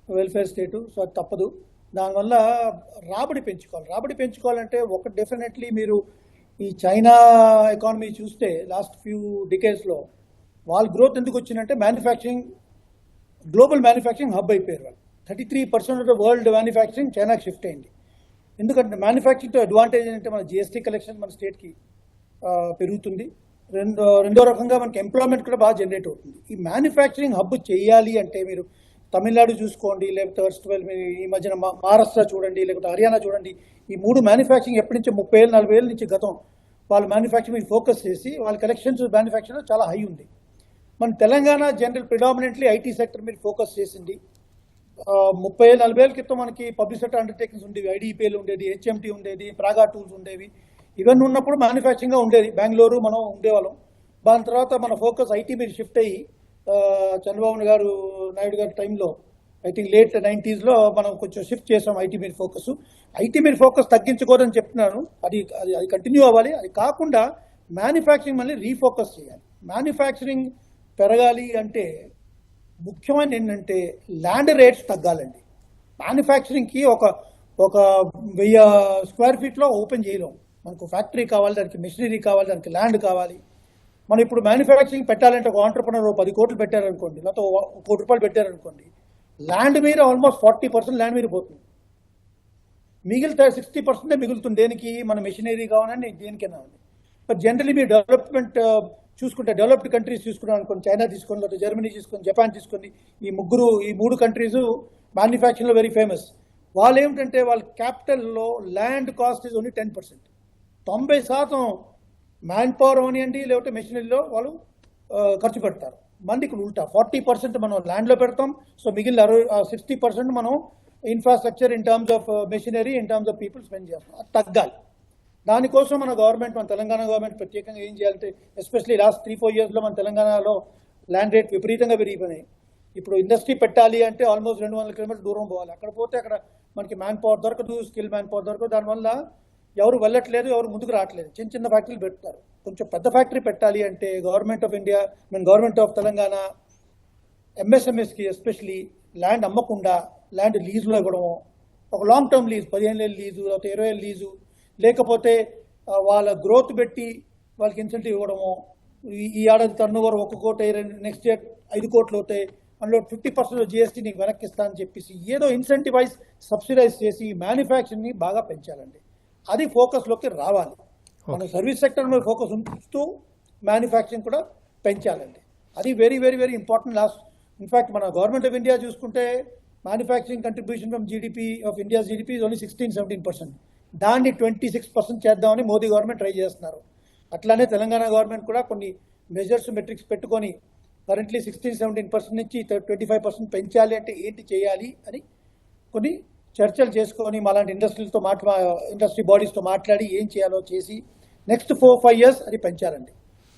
వెల్ఫేర్ స్టేటు, సో అది తప్పదు. దానివల్ల రాబడి పెంచుకోవాలి. రాబడి పెంచుకోవాలంటే ఒక డెఫినెట్లీ మీరు ఈ చైనా ఎకానమీ చూస్తే లాస్ట్ ఫ్యూ డికేడ్స్లో వాళ్ళ గ్రోత్ ఎందుకు వచ్చిందంటే మ్యానుఫ్యాక్చరింగ్, గ్లోబల్ మ్యానుఫ్యాక్చరింగ్ హబ్ అయిపోయారు వాళ్ళు. 33% ఆఫ్ ద వరల్డ్ మ్యానుఫ్యాక్చరింగ్ చైనాకి షిఫ్ట్ అయింది. ఎందుకంటే మ్యానుఫ్యాక్చరింగ్తో అడ్వాంటేజ్ ఏంటంటే మన జిఎస్టీ కలెక్షన్ మన స్టేట్కి పెరుగుతుంది. రెండో రకంగా మనకి ఎంప్లాయ్మెంట్ కూడా బాగా జనరేట్ అవుతుంది. ఈ మ్యానుఫ్యాక్చరింగ్ హబ్ చేయాలి అంటే మీరు తమిళనాడు చూసుకోండి, లేకపోతే ఈ మధ్యన మహారాష్ట్ర చూడండి, లేకపోతే హర్యానా చూడండి. ఈ 3 మ్యానుఫ్యాక్చరింగ్ ఎప్పటి నుంచి 30 ఏళ్ళు 40 ఏళ్ళ నుంచి గతం వాళ్ళు మ్యానుఫ్యాక్చరింగ్ మీద ఫోకస్ చేసి వాళ్ళ కలెక్షన్స్ మ్యానుఫ్యాక్చరింగ్ చాలా హై ఉంది. మన Telangana general predominantly IT sector మీద ఫోకస్ చేసింది. 30 ఏళ్ళు 40 ఏళ్ళ క్రితం మనకి పబ్లిక్ సెక్టర్ అండర్టేకింగ్స్ ఉండేవి, ఐడిపిఎల్ ఉండేది, హెచ్ఎంటీ ఉండేది, ప్రాగా టూల్స్ ఉండేవి. ఇవన్నీ ఉన్నప్పుడు మ్యానుఫ్యాక్చరింగ్గా ఉండేది. బెంగళూరు మనం ఉండేవాళ్ళం. దాని తర్వాత మన ఫోకస్ ఐటీ మీద షిఫ్ట్ అయ్యి చంద్రబాబు నాయుడు గారి టైంలో ఐ థింక్ లేట్ 90s మనం కొంచెం షిఫ్ట్ చేసాం ఐటీ మీద ఫోకస్. ఐటీ మీద ఫోకస్ తగ్గించుకోదని చెప్తున్నాను, అది కంటిన్యూ అవ్వాలి. అది కాకుండా మ్యానుఫ్యాక్చరింగ్ మళ్ళీ రీఫోకస్ చేయాలి. మ్యానుఫ్యాక్చరింగ్ పెరగాలి అంటే ముఖ్యమైన ఏంటంటే ల్యాండ్ రేట్స్ తగ్గాలండి. మ్యానుఫ్యాక్చరింగ్కి ఒక 1000 స్క్వేర్ ఫీట్లో ఓపెన్ చేయలేం. మనకు ఫ్యాక్టరీ కావాలి, దానికి మెషినరీ కావాలి, దానికి ల్యాండ్ కావాలి. మనం ఇప్పుడు మ్యానుఫ్యాక్చరింగ్ పెట్టాలంటే ఒక ఆంటర్ప్రినర్ 10 కోట్లు పెట్టారనుకోండి, లేకపోతే 1 కోటి రూపాయలు పెట్టారనుకోండి, ల్యాండ్ మీద ఆల్మోస్ట్ 40% ల్యాండ్ మీద పోతుంది. మిగిలితే 60% మిగులుతుంది. దేనికి? మన మెషినరీ కావాలని దేనికైనా ఉంది. బట్ జనరలీ మీరు డెవలప్మెంట్ చూసుకుంటే డెవలప్డ్ కంట్రీస్ చూసుకున్నాం అనుకోండి, చైనా తీసుకొని, లేకపోతే జర్మనీ తీసుకొని, జపాన్ తీసుకొని, ఈ 3 కంట్రీస్ మ్యానుఫ్యాక్చరింగ్లో వెరీ ఫేమస్. వాళ్ళు ఏమిటంటే వాళ్ళ క్యాపిటల్లో land cost is only 10%. 90% man power అవనివ్వండి లేకపోతే మెషినరీలో వాళ్ళు ఖర్చు పెడతారు. మనకి ఇక్కడ ఉల్టా 40% మనం ల్యాండ్లో పెడతాం. సో మిగిలిన 60% మనం infrastructure in terms of machinery, in terms of people spend చేస్తాం. అది తగ్గాలి. దానికోసం మన తెలంగాణ గవర్నమెంట్ ప్రత్యేకంగా ఏం చేయాలంటే, ఎస్పెషల్లీ లాస్ట్ 3-4 yearsలో మన తెలంగాణలో ల్యాండ్ రేట్ విపరీతంగా పెరిగిపోయినాయి. ఇప్పుడు ఇండస్ట్రీ పెట్టాలి అంటే ఆల్మోస్ట్ 200 కిలోమీటర్లు దూరం పోవాలి. అక్కడ పోతే అక్కడ మనకి మ్యాన్ పవర్ దొరకదు, స్కిల్ మ్యాన్ పవర్ దొరకదు. దానివల్ల ఎవరు వెళ్ళట్లేదు, ఎవరు ముందుకు రావట్లేదు. చిన్న ఫ్యాక్టరీలు పెడతారు. కొంచెం పెద్ద ఫ్యాక్టరీ పెట్టాలి అంటే government of India, government of Telangana ఎంఎస్ఎంఎస్కి ఎస్పెషలీ ల్యాండ్ అమ్మకుండా ల్యాండ్ లీజులో ఇవ్వడము, ఒక లాంగ్ టర్మ్ లీజ్, 15 ఏళ్ళ లీజు, లేకపోతే 20 ఏళ్ళ లీజు, లేకపోతే వాళ్ళ గ్రోత్ పెట్టి వాళ్ళకి ఇన్సెంటివ్ ఇవ్వడము. ఈ ఏడాది టర్న్ ఓవర్ 1 కోటి, నెక్స్ట్ ఇయర్ 5 కోట్లు అవుతాయి, అందులో 50% జీఎస్టీ నీకు వెనక్కి ఇస్తా అని చెప్పేసి ఏదో ఇన్సెంటివైజ్, సబ్సిడైజ్ చేసి మ్యానుఫ్యాక్చరింగ్ని బాగా పెంచాలండి. అది ఫోకస్లోకి రావాలి. మన సర్వీస్ సెక్టర్ మీద ఫోకస్ ఉంచుతూ మ్యానుఫ్యాక్చరింగ్ కూడా పెంచాలండి. అది very very very important. In fact మన గవర్నమెంట్ ఆఫ్ ఇండియా చూసుకుంటే manufacturing contribution from GDP of India GDP only 16-17%. దాన్ని 26% చేద్దామని మోదీ గవర్నమెంట్ ట్రై చేస్తున్నారు. అట్లానే తెలంగాణ గవర్నమెంట్ కూడా కొన్ని మెజర్స్, మెట్రిక్స్ పెట్టుకొని కరెంట్లీ 16-17% నుంచి 25% పెంచాలి అంటే ఏంటి చేయాలి అని కొన్ని చర్చలు చేసుకొని మాలాంటి ఇండస్ట్రీ బాడీస్తో మాట్లాడి ఏం చేయాలో చేసి నెక్స్ట్ 4-5 years అది పెంచాలండి.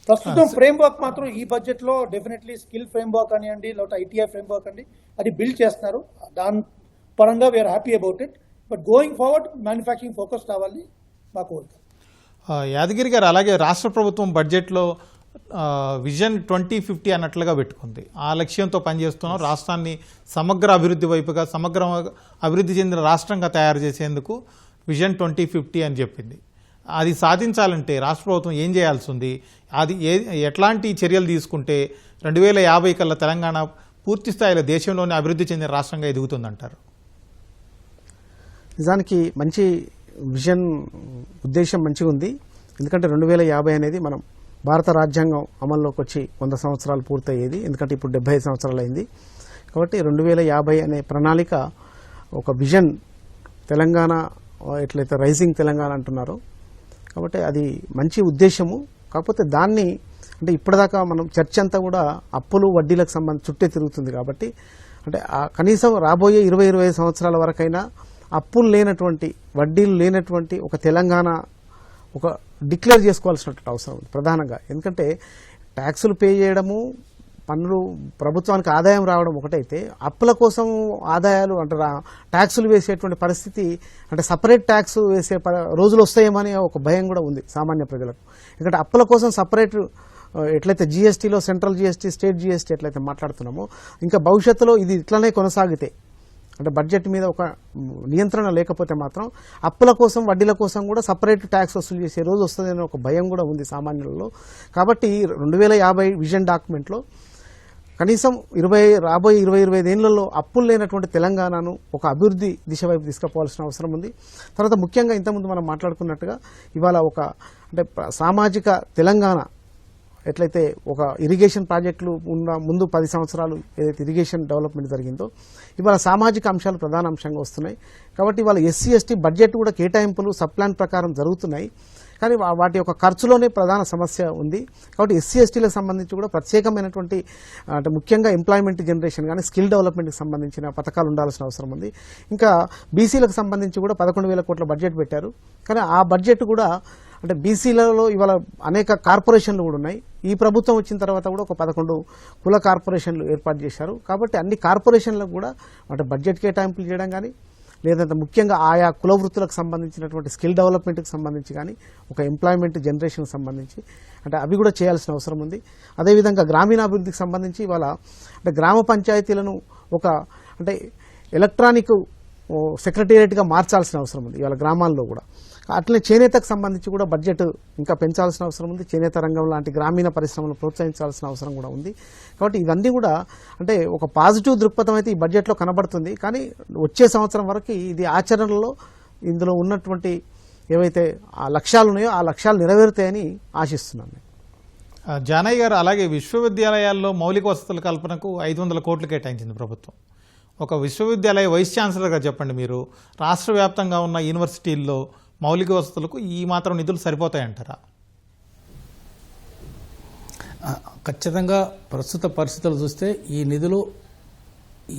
ప్రస్తుతం ఫ్రేమ్వర్క్ మాత్రం ఈ బడ్జెట్లో డెఫినెట్లీ స్కిల్ ఫ్రేమ్వర్క్ అనివ్వండి, లేకపోతే ఐటీఐ ఫ్రేమ్వర్క్ అండి, అది బిల్డ్ చేస్తున్నారు. దాని పరంగా we're happy about it. But going forward manufacturing focus కావాలి మా కోరిక. యాదగిరి గారు, అలాగే రాష్ట్ర ప్రభుత్వం బడ్జెట్లో విజన్ 2050 అన్నట్లుగా పెట్టుకుంది. ఆ లక్ష్యంతో పనిచేస్తున్నాం. రాష్ట్రాన్ని సమగ్ర అభివృద్ధి వైపుగా, సమగ్ర అభివృద్ధి చెందిన రాష్ట్రంగా తయారు చేసేందుకు విజన్ 2050 అని చెప్పింది. అది సాధించాలంటే రాష్ట్ర ప్రభుత్వం ఏం చేయాల్సి ఉంది? అది ఎట్లాంటి చర్యలు తీసుకుంటే 2050 కల్లా తెలంగాణ పూర్తి స్థాయిలో దేశంలోనే అభివృద్ధి చెందిన రాష్ట్రంగా ఎదుగుతుందంటారు? నిజానికి మంచి విజన్, ఉద్దేశం మంచిగా ఉంది. ఎందుకంటే 2050 అనేది మనం భారత రాజ్యాంగం అమల్లోకి వచ్చి 100 సంవత్సరాలు పూర్తయ్యేది. ఎందుకంటే ఇప్పుడు 75 సంవత్సరాలు అయింది. కాబట్టి 2050 అనే ప్రణాళిక, ఒక విజన్, తెలంగాణ ఎట్లయితే రైజింగ్ తెలంగాణ అంటున్నారో, కాబట్టి అది మంచి ఉద్దేశము. కాకపోతే దాన్ని అంటే ఇప్పటిదాకా మనం చర్చ అంతా కూడా అప్పులు వడ్డీలకు చుట్టే తిరుగుతుంది. కాబట్టి అంటే కనీసం రాబోయే 20-25 సంవత్సరాల వరకైనా అప్పులు లేనటువంటి, వడ్డీలు లేనటువంటి ఒక తెలంగాణ ఒక డిక్లేర్ చేసుకోవాల్సినటువంటి అవసరం ఉంది ప్రధానంగా. ఎందుకంటే ట్యాక్సులు పే చేయడము, పన్నులు, ప్రభుత్వానికి ఆదాయం రావడం ఒకటైతే, అప్పుల కోసం ఆదాయాలు అంటే ట్యాక్సులు వేసేటువంటి పరిస్థితి, అంటే సపరేట్ ట్యాక్స్ వేసే రోజులు వస్తాయేమని ఒక భయం కూడా ఉంది సామాన్య ప్రజలకు. ఎందుకంటే అప్పుల కోసం సపరేట్ ఎట్లయితే జీఎస్టీలో సెంట్రల్ జీఎస్టీ, స్టేట్ జీఎస్టీ ఎట్లయితే మాట్లాడుతున్నామో, ఇంకా భవిష్యత్తులో ఇది ఇట్లనే కొనసాగితే, అంటే బడ్జెట్ మీద ఒక నియంత్రణ లేకపోతే మాత్రం అప్పుల కోసం, వడ్డీల కోసం కూడా సపరేట్ ట్యాక్స్ వసూలు చేసే రోజు వస్తుందనే ఒక భయం కూడా ఉంది సామాన్యులలో. కాబట్టి 2050 విజన్ డాక్యుమెంట్లో కనీసం రాబోయే 20-25 ఏళ్లలో అప్పులు లేనటువంటి తెలంగాణను ఒక అభివృద్ధి దిశ వైపు తీసుకుపోవాల్సిన అవసరం ఉంది. తర్వాత ముఖ్యంగా ఇంతకుముందు మనం మాట్లాడుకున్నట్టుగా ఇవాళ ఒక అంటే సామాజిక తెలంగాణ ఎట్లయితే ఒక ఇరిగేషన్ ప్రాజెక్టులు ఉన్న ముందు 10 సంవత్సరాలు ఏదైతే ఇరిగేషన్ డెవలప్మెంట్ జరిగిందో, ఇవాళ సామాజిక అంశాలు ప్రధాన అంశంగా వస్తున్నాయి. కాబట్టి ఇవాళ ఎస్సీ ఎస్టీ బడ్జెట్ కూడా కేటాయింపులు సబ్ ప్లాన్ ప్రకారం జరుగుతున్నాయి. కానీ వాటి యొక్క ఖర్చులోనే ప్రధాన సమస్య ఉంది. కాబట్టి ఎస్సీ ఎస్టీలకు సంబంధించి కూడా ప్రత్యేకమైనటువంటి అంటే ముఖ్యంగా ఎంప్లాయ్మెంట్ జనరేషన్ కానీ స్కిల్ డెవలప్మెంట్కి సంబంధించిన పథకాలు ఉండాల్సిన అవసరం ఉంది. ఇంకా బీసీలకు సంబంధించి కూడా 11,000 కోట్ల బడ్జెట్ పెట్టారు. కానీ ఆ బడ్జెట్ కూడా అంటే బీసీలలో ఇవాళ అనేక కార్పొరేషన్లు కూడా ఉన్నాయి. ఈ ప్రభుత్వం వచ్చిన తర్వాత కూడా ఒక 11 కుల కార్పొరేషన్లు ఏర్పాటు చేశారు. కాబట్టి అన్ని కార్పొరేషన్లకు కూడా అంటే బడ్జెట్ కేటాయింపులు చేయడం కానీ, లేదంటే ముఖ్యంగా ఆయా కుల వృత్తులకు సంబంధించినటువంటి స్కిల్ డెవలప్మెంట్కి సంబంధించి కానీ, ఒక ఎంప్లాయ్మెంట్ జనరేషన్కి సంబంధించి అంటే అవి కూడా చేయాల్సిన అవసరం ఉంది. అదేవిధంగా గ్రామీణాభివృద్ధికి సంబంధించి ఇవాళ అంటే గ్రామ పంచాయతీలను ఒక అంటే ఎలక్ట్రానిక్ సెక్రటేరియట్గా మార్చాల్సిన అవసరం ఉంది ఇవాళ గ్రామాల్లో కూడా. అట్లనే చేనేతకు సంబంధించి కూడా బడ్జెట్ ఇంకా పెంచాల్సిన అవసరం ఉంది. చేనేత రంగం లాంటి గ్రామీణ పరిశ్రమలను ప్రోత్సహించాల్సిన అవసరం కూడా ఉంది. కాబట్టి ఇవన్నీ కూడా అంటే ఒక పాజిటివ్ దృక్పథం అయితే ఈ బడ్జెట్లో కనబడుతుంది. కానీ వచ్చే సంవత్సరం వరకు ఇది ఆచరణలో ఇందులో ఉన్నటువంటి ఏవైతే ఆ లక్ష్యాలు ఉన్నాయో ఆ లక్ష్యాలు నెరవేరుతాయని ఆశిస్తున్నాను. జానయ్య గారు, అలాగే విశ్వవిద్యాలయాల్లో మౌలిక వసతుల కల్పనకు 500 కోట్లు కేటాయించింది ప్రభుత్వం. ఒక విశ్వవిద్యాలయ వైస్ ఛాన్సలర్గా చెప్పండి, మీరు రాష్ట్ర వ్యాప్తంగా ఉన్న యూనివర్సిటీల్లో మౌలిక వసతులకు ఈ మాత్రం నిధులు సరిపోతాయంటారా? ఖచ్చితంగా ప్రస్తుత పరిస్థితులు చూస్తే ఈ నిధులు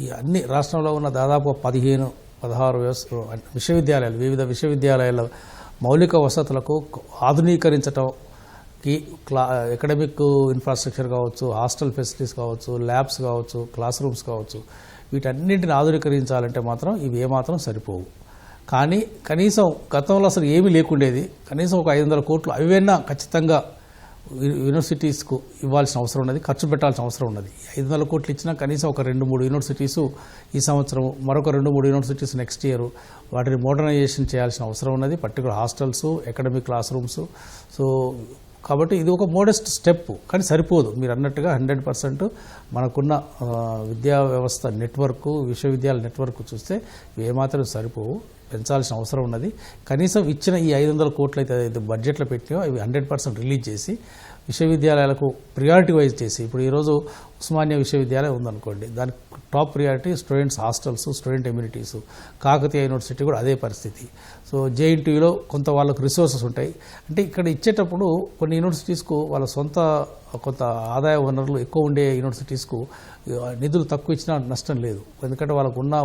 ఈ అన్ని రాష్ట్రంలో ఉన్న దాదాపు 15-16 విశ్వవిద్యాలయాలు, వివిధ విశ్వవిద్యాలయాల మౌలిక వసతులకు ఆధునీకరించడంకి అకాడమిక్ ఇన్ఫ్రాస్ట్రక్చర్ కావచ్చు, హాస్టల్ ఫెసిలిటీస్ కావచ్చు, ల్యాబ్స్ కావచ్చు, క్లాస్ రూమ్స్ కావచ్చు, వీటన్నింటిని ఆధునీకరించాలంటే మాత్రం ఇవి ఏమాత్రం సరిపోవు. కానీ కనీసం గతంలో అసలు ఏమీ లేకుండేది. కనీసం ఒక 500 కోట్లు అవైనా ఖచ్చితంగా యూనివర్సిటీస్కు ఇవ్వాల్సిన అవసరం ఉన్నది, ఖర్చు పెట్టాల్సిన అవసరం ఉన్నది. 500 కోట్లు ఇచ్చినా కనీసం ఒక 2-3 యూనివర్సిటీసు ఈ సంవత్సరం, మరొక 2-3 యూనివర్సిటీస్ నెక్స్ట్ ఇయర్ వాటిని మోడర్నైజేషన్ చేయాల్సిన అవసరం ఉన్నది. Particular hostels, academic class rooms. So కాబట్టి ఇది ఒక మోడెస్ట్ స్టెప్, కానీ సరిపోదు. మీరు అన్నట్టుగా 100% మనకున్న విద్యా వ్యవస్థ నెట్వర్క్, విశ్వవిద్యాలయ నెట్వర్క్ చూస్తే ఏమాత్రం సరిపోవు, పెంచాల్సిన అవసరం ఉన్నది. కనీసం ఇచ్చిన ఈ 500 కోట్లు అయితే బడ్జెట్లో పెట్టినో ఇవి 100% రిలీజ్ చేసి విశ్వవిద్యాలయాలకు ప్రియారిటీ వైజ్ చేసి, ఇప్పుడు ఈరోజు ఉస్మానియా విశ్వవిద్యాలయం ఉందనుకోండి, దానికి top priority students hostels, student amenities. Kakatiya university కూడా అదే పరిస్థితి. సో జేఎన్టీయూలో కొంత వాళ్ళకు రిసోర్సెస్ ఉంటాయి. అంటే ఇక్కడ ఇచ్చేటప్పుడు కొన్ని యూనివర్సిటీస్కు వాళ్ళ సొంత కొంత ఆదాయ వనరులు ఎక్కువ ఉండే యూనివర్సిటీస్కు నిధులు తక్కువ ఇచ్చినా నష్టం లేదు. ఎందుకంటే వాళ్ళకు ఉన్న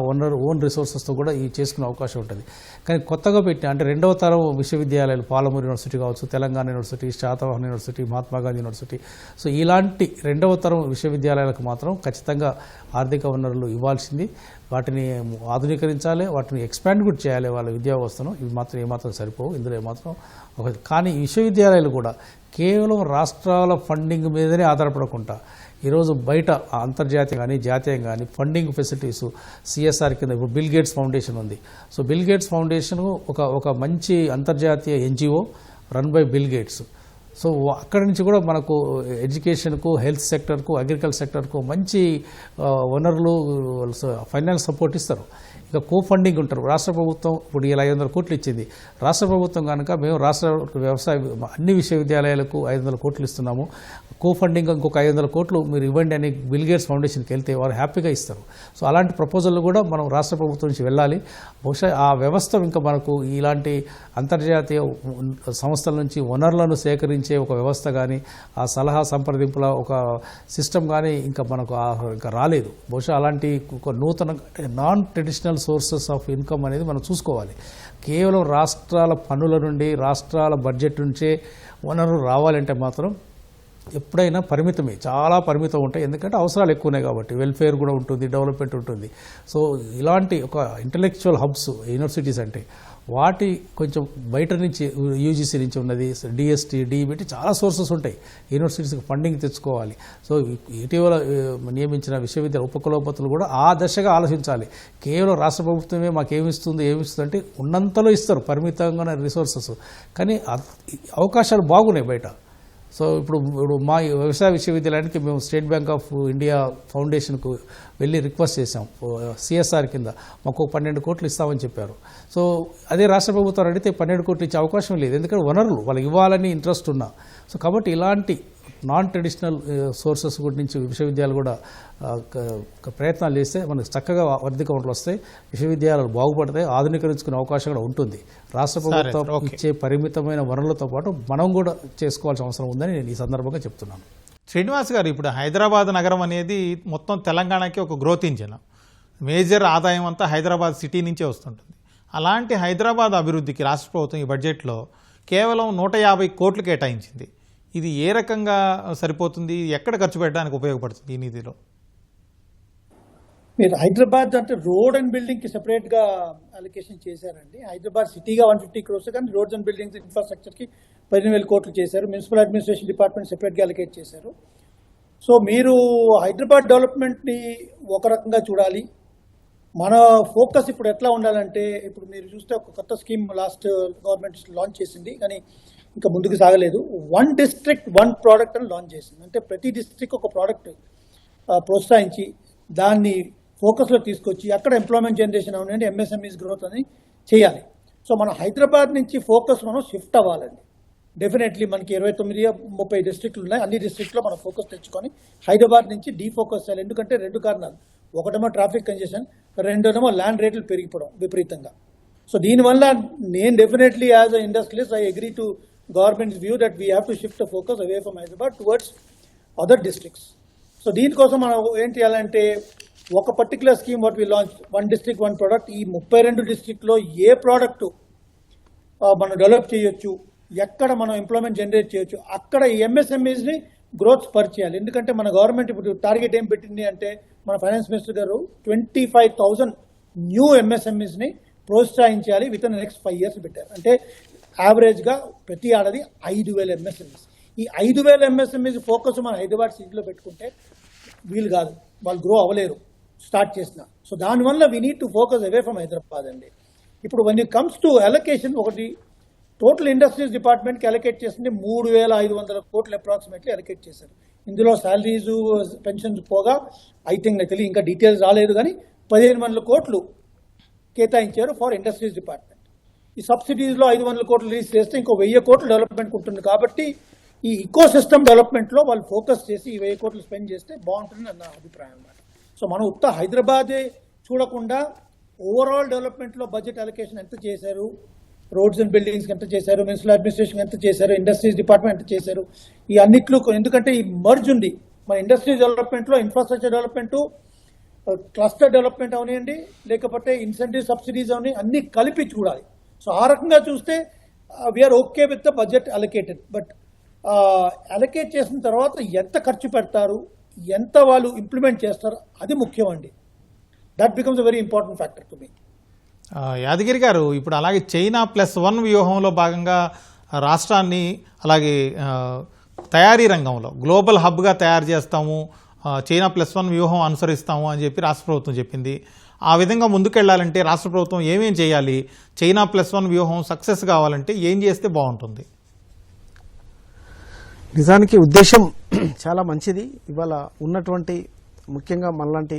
ఓన్ రిసోర్సెస్తో కూడా ఇవి చేసుకునే అవకాశం ఉంటుంది. కానీ కొత్తగా పెట్టిన అంటే 2వ తరం విశ్వవిద్యాలయాలు, పాలమూరు యూనివర్సిటీ కావచ్చు, Telangana university, Satavahana university, Mahatma Gandhi university, so ఇలాంటి 2వ తరం విశ్వవిద్యాలయాలకు మాత్రం ఖచ్చితంగా ఆర్థిక వనరులు ఇవ్వాల్సింది. వాటిని ఆధునీకరించాలి, వాటిని ఎక్స్పాండ్ కూడా చేయాలి వాళ్ళ విద్యా వ్యవస్థను. ఇవి మాత్రం ఏమాత్రం సరిపోవు, ఇందులో ఏమాత్రం కానీ ఈ విశ్వవిద్యాలయాలు కూడా కేవలం రాష్ట్రాల ఫండింగ్ మీదనే ఆధారపడకుండా ఈరోజు బయట అంతర్జాతీయ కానీ జాతీయం కానీ ఫండింగ్ ఫెసిలిటీస్ సిఎస్ఆర్ కింద ఇప్పుడు బిల్ గేట్స్ ఫౌండేషన్ ఉంది. సో బిల్ గేట్స్ ఫౌండేషన్ ఒక మంచి అంతర్జాతీయ NGO run by bill gates. So అక్కడి నుంచి కూడా మనకు ఎడ్యుకేషన్కు, హెల్త్ సెక్టర్కు, అగ్రికల్చర్ సెక్టర్కు మంచి వనరులు, ఫైనాన్స్ సపోర్ట్ ఇస్తారు. ఇక కో ఫండింగ్ ఉంటారు. రాష్ట్ర ప్రభుత్వం ఇప్పుడు ఇలా 500 కోట్లు ఇచ్చింది. రాష్ట్ర ప్రభుత్వం కనుక మేము రాష్ట్ర వ్యవసాయ అన్ని విశ్వవిద్యాలయాలకు 500 కోట్లు ఇస్తున్నాము, కో ఫండింగ్ ఇంకొక 500 కోట్లు మీరు ఇవ్వండి అని బిల్ గేట్స్ ఫౌండేషన్కి వెళ్తే వారు హ్యాపీగా ఇస్తారు. సో అలాంటి ప్రపోజల్ కూడా మనం రాష్ట్ర ప్రభుత్వం నుంచి వెళ్ళాలి. బహుశా ఆ వ్యవస్థ ఇంకా మనకు ఇలాంటి అంతర్జాతీయ సంస్థల నుంచి వనరులను సేకరించే ఒక వ్యవస్థ కానీ, ఆ సలహా సంప్రదింపుల ఒక సిస్టమ్ కానీ ఇంకా మనకు ఇంకా రాలేదు. బహుశా అలాంటి ఒక నూతన non traditional sources of income అనేది మనం చూసుకోవాలి. కేవలం రాష్ట్రాల పన్నుల నుండి, రాష్ట్రాల బడ్జెట్ నుంచే వనరులు రావాలంటే మాత్రం ఎప్పుడైనా పరిమితమే, చాలా పరిమితం ఉంటాయి. ఎందుకంటే అవసరాలు ఎక్కువ ఉన్నాయి కాబట్టి, వెల్ఫేర్ కూడా ఉంటుంది, డెవలప్మెంట్ ఉంటుంది. సో ఇలాంటి ఒక ఇంటలెక్చువల్ హబ్స్ యూనివర్సిటీస్ అంటే వాటి కొంచెం బయట నుంచి యూజీసీ నుంచి ఉన్నది, డిఎస్టీ, డిబిటీ చాలా సోర్సెస్ ఉంటాయి. యూనివర్సిటీస్కి ఫండింగ్ తెచ్చుకోవాలి. సో ఇటీవల నియమించిన విశ్వవిద్యాలయ ఉపకులపతులు కూడా ఆ దశగా ఆలోచించాలి. కేవలం రాష్ట్ర ప్రభుత్వమే మాకేమిస్తుంది ఏమిస్తుంది అంటే ఉన్నంతలో ఇస్తారు పరిమితంగా రిసోర్సెస్, కానీ అవకాశాలు బాగున్నాయి బయట. సో ఇప్పుడు మా వ్యవసాయ విశ్వవిద్యాలయానికి మేము స్టేట్ బ్యాంక్ ఆఫ్ ఇండియా ఫౌండేషన్కు వెళ్ళి రిక్వెస్ట్ చేసాం, సిఎస్ఆర్ కింద మాకు 12 కోట్లు ఇస్తామని చెప్పారు. సో అదే రాష్ట్ర ప్రభుత్వం అడిగితే 12 కోట్లు ఇచ్చే అవకాశం లేదు, ఎందుకంటే వనరులు వాళ్ళకి ఇవ్వాలని ఇంట్రెస్ట్ ఉన్నా. సో కాబట్టి ఇలాంటి నాన్ ట్రెడిషనల్ సోర్సెస్ గురించి విశ్వవిద్యాలయాలు కూడా ప్రయత్నాలు చేస్తే మనకు చక్కగా ఆర్థిక వనరులు వస్తాయి, విశ్వవిద్యాలయాలు బాగుపడతాయి, ఆధునీకరించుకునే అవకాశం కూడా ఉంటుంది. రాష్ట్ర ప్రభుత్వం ఇచ్చే పరిమితమైన వనరులతో పాటు మనం కూడా చేసుకోవాల్సిన అవసరం ఉందని నేను ఈ సందర్భంగా చెప్తున్నాను. శ్రీనివాస్ గారు, ఇప్పుడు హైదరాబాద్ నగరం అనేది మొత్తం తెలంగాణకి ఒక గ్రోత్ ఇంజిన్. మేజర్ ఆదాయం అంతా హైదరాబాద్ సిటీ నుంచే వస్తుంటుంది. అలాంటి హైదరాబాద్ అభివృద్ధికి రాష్ట్ర ప్రభుత్వం ఈ బడ్జెట్లో కేవలం 150 కోట్లు కేటాయించింది. ఇది ఏ రకంగా సరిపోతుంది, ఎక్కడ ఖర్చు పెట్టడానికి ఉపయోగపడుతుంది ఈ నిధిలో? మీరు హైదరాబాద్ అంటే రోడ్ అండ్ బిల్డింగ్కి సెపరేట్గా అలొకేషన్ చేశారండి. హైదరాబాద్ సిటీగా 150 crores, కానీ రోడ్స్ అండ్ బిల్డింగ్స్ ఇన్ఫ్రాస్ట్రక్చర్కి 15,000 కోట్లు చేశారు. మున్సిపల్ అడ్మినిస్ట్రేషన్ డిపార్ట్మెంట్ సెపరేట్గా అలొకేట్ చేశారు. సో మీరు హైదరాబాద్ డెవలప్మెంట్ని ఒక రకంగా చూడాలి. మన ఫోకస్ ఇప్పుడు ఎట్లా ఉండాలంటే, ఇప్పుడు మీరు చూస్తే ఒక కొత్త స్కీమ్ లాస్ట్ గవర్నమెంట్ లాంచ్ చేసింది, కానీ ఇంకా ముందుకు సాగలేదు. 1 district 1 product అని లాంచ్ చేసింది. అంటే ప్రతి డిస్ట్రిక్ట్ ఒక ప్రోడక్ట్ ప్రోత్సహించి దాన్ని ఫోకస్లో తీసుకొచ్చి అక్కడ ఎంప్లాయ్మెంట్ జనరేషన్ అవనండి, ఎంఎస్ఎంఈస్ గ్రోత్ అని చేయాలి. సో మన హైదరాబాద్ నుంచి ఫోకస్ మనం షిఫ్ట్ అవ్వాలండి. డెఫినెట్లీ మనకి 29-30 డిస్ట్రిక్ట్లు ఉన్నాయి. అన్ని డిస్ట్రిక్ట్లో మనం ఫోకస్ తెచ్చుకొని హైదరాబాద్ నుంచి డీఫోకస్ చేయాలి. ఎందుకంటే 2 కారణాలు, ఒకటేమో ట్రాఫిక్ కంజెషన్, రెండోనేమో ల్యాండ్ రేట్లు పెరిగిపోవడం విపరీతంగా. సో దీనివల్ల నేను definitely as a industrialist I agree to government's view that we have to shift the focus away from Hyderabad towards other districts. So దీనికోసం మనం ఏం చేయాలంటే, ఒక particular scheme what we launch 1 district 1 product. ఈ 32 డిస్ట్రిక్ట్లో ఏ ప్రోడక్ట్ మనం డెవలప్ చేయొచ్చు, ఎక్కడ మనం ఎంప్లాయ్మెంట్ జనరేట్ చేయొచ్చు, అక్కడ ఈ ఎంఎస్ఎంఈస్ని గ్రోత్ స్పర్ చేయాలి. ఎందుకంటే మన గవర్నమెంట్ ఇప్పుడు టార్గెట్ ఏం పెట్టింది అంటే, మన ఫైనాన్స్ మినిస్టర్ గారు 25,000 న్యూ ఎంఎస్ఎంఈస్ని ప్రోత్సహించాలి విత్ ఇన్ నెక్స్ట్ 5 years పెట్టారు. అంటే యావరేజ్గా ప్రతి ఏడాది 5,000 ఎంఎస్ఎంఈస్. ఈ 5,000 ఎంఎస్ఎంఈస్ ఫోకస్ మన హైదరాబాద్ సిటీలో పెట్టుకుంటే వీలు కాదు, వాళ్ళు గ్రో అవ్వలేరు స్టార్ట్ చేసిన. సో దానివల్ల we need to focus away from Hyderabad అండి. ఇప్పుడు when it comes to allocation, ఒకటి టోటల్ ఇండస్ట్రీస్ డిపార్ట్మెంట్కి అలొకేట్ చేసింది 3,500 కోట్లు అప్రాక్సిమేట్లీ అలొకేట్ చేశారు. ఇందులో శాలరీస్ పెన్షన్స్ పోగా ఐ థింక్ నాకు తెలియదు, ఇంకా డీటెయిల్స్ రాలేదు, కానీ 15,000 కోట్లు కేటాయించారు ఫర్ ఇండస్ట్రీస్ డిపార్ట్మెంట్. ఈ సబ్సిడీస్లో 500 కోట్లు రిలీజ్ చేస్తే ఇంకో 1,000 కోట్లు డెవలప్మెంట్ ఉంటుంది. కాబట్టి ఈ ఈకో సిస్టమ్ డెవలప్మెంట్లో వాళ్ళు ఫోకస్ చేసి ఈ 1,000 కోట్లు స్పెండ్ చేస్తే బాగుంటుంది నా అభిప్రాయం అన్నమాట. సో మనం ఉత్త హైదరాబాదే చూడకుండా ఓవరాల్ డెవలప్మెంట్లో బడ్జెట్ అలొకేషన్ ఎంత చేశారు, రోడ్స్ అండ్ బిల్డింగ్స్కి ఎంత చేశారు, మున్సిపల్ అడ్మినిస్ట్రేషన్ ఎంత చేశారు, ఇండస్ట్రీస్ డిపార్ట్మెంట్ ఎంత చేశారు, ఈ అన్నిట్లో. ఎందుకంటే ఈ మర్జ్ ఉంది మన ఇండస్ట్రీస్ డెవలప్మెంట్లో, ఇన్ఫ్రాస్ట్రక్చర్ డెవలప్మెంట్, క్లస్టర్ డెవలప్మెంట్ అవనివ్వండి, లేకపోతే ఇన్సెంటివ్ సబ్సిడీస్ అవని, అన్ని కలిపి చూడాలి. సో ఆ రకంగా చూస్తే we're okay with the budget allocated. But allocate చేసిన తర్వాత ఎంత ఖర్చు పెడతారు, ఎంత వాళ్ళు ఇంప్లిమెంట్ చేస్తారు, అది ముఖ్యం అండి. That becomes a very important factor to me. Yadagiri garu, ఇప్పుడు అలాగే చైనా +1 వ్యూహంలో భాగంగా రాష్ట్రాన్ని అలాగే తయారీ రంగంలో గ్లోబల్ హబ్గా తయారు చేస్తాము, చైనా +1 వ్యూహం అనుసరిస్తాము అని చెప్పి రాష్ట్ర ప్రభుత్వం చెప్పింది. ఆ విధంగా ముందుకెళ్లాలంటే రాష్ట్ర ప్రభుత్వం ఏమేం చేయాలి, చైనా +1 వ్యూహం సక్సెస్ కావాలంటే ఏం చేస్తే బాగుంటుంది? నిజానికి ఉద్దేశం చాలా మంచిది. ఇవాళ ఉన్నటువంటి ముఖ్యంగా మనలాంటి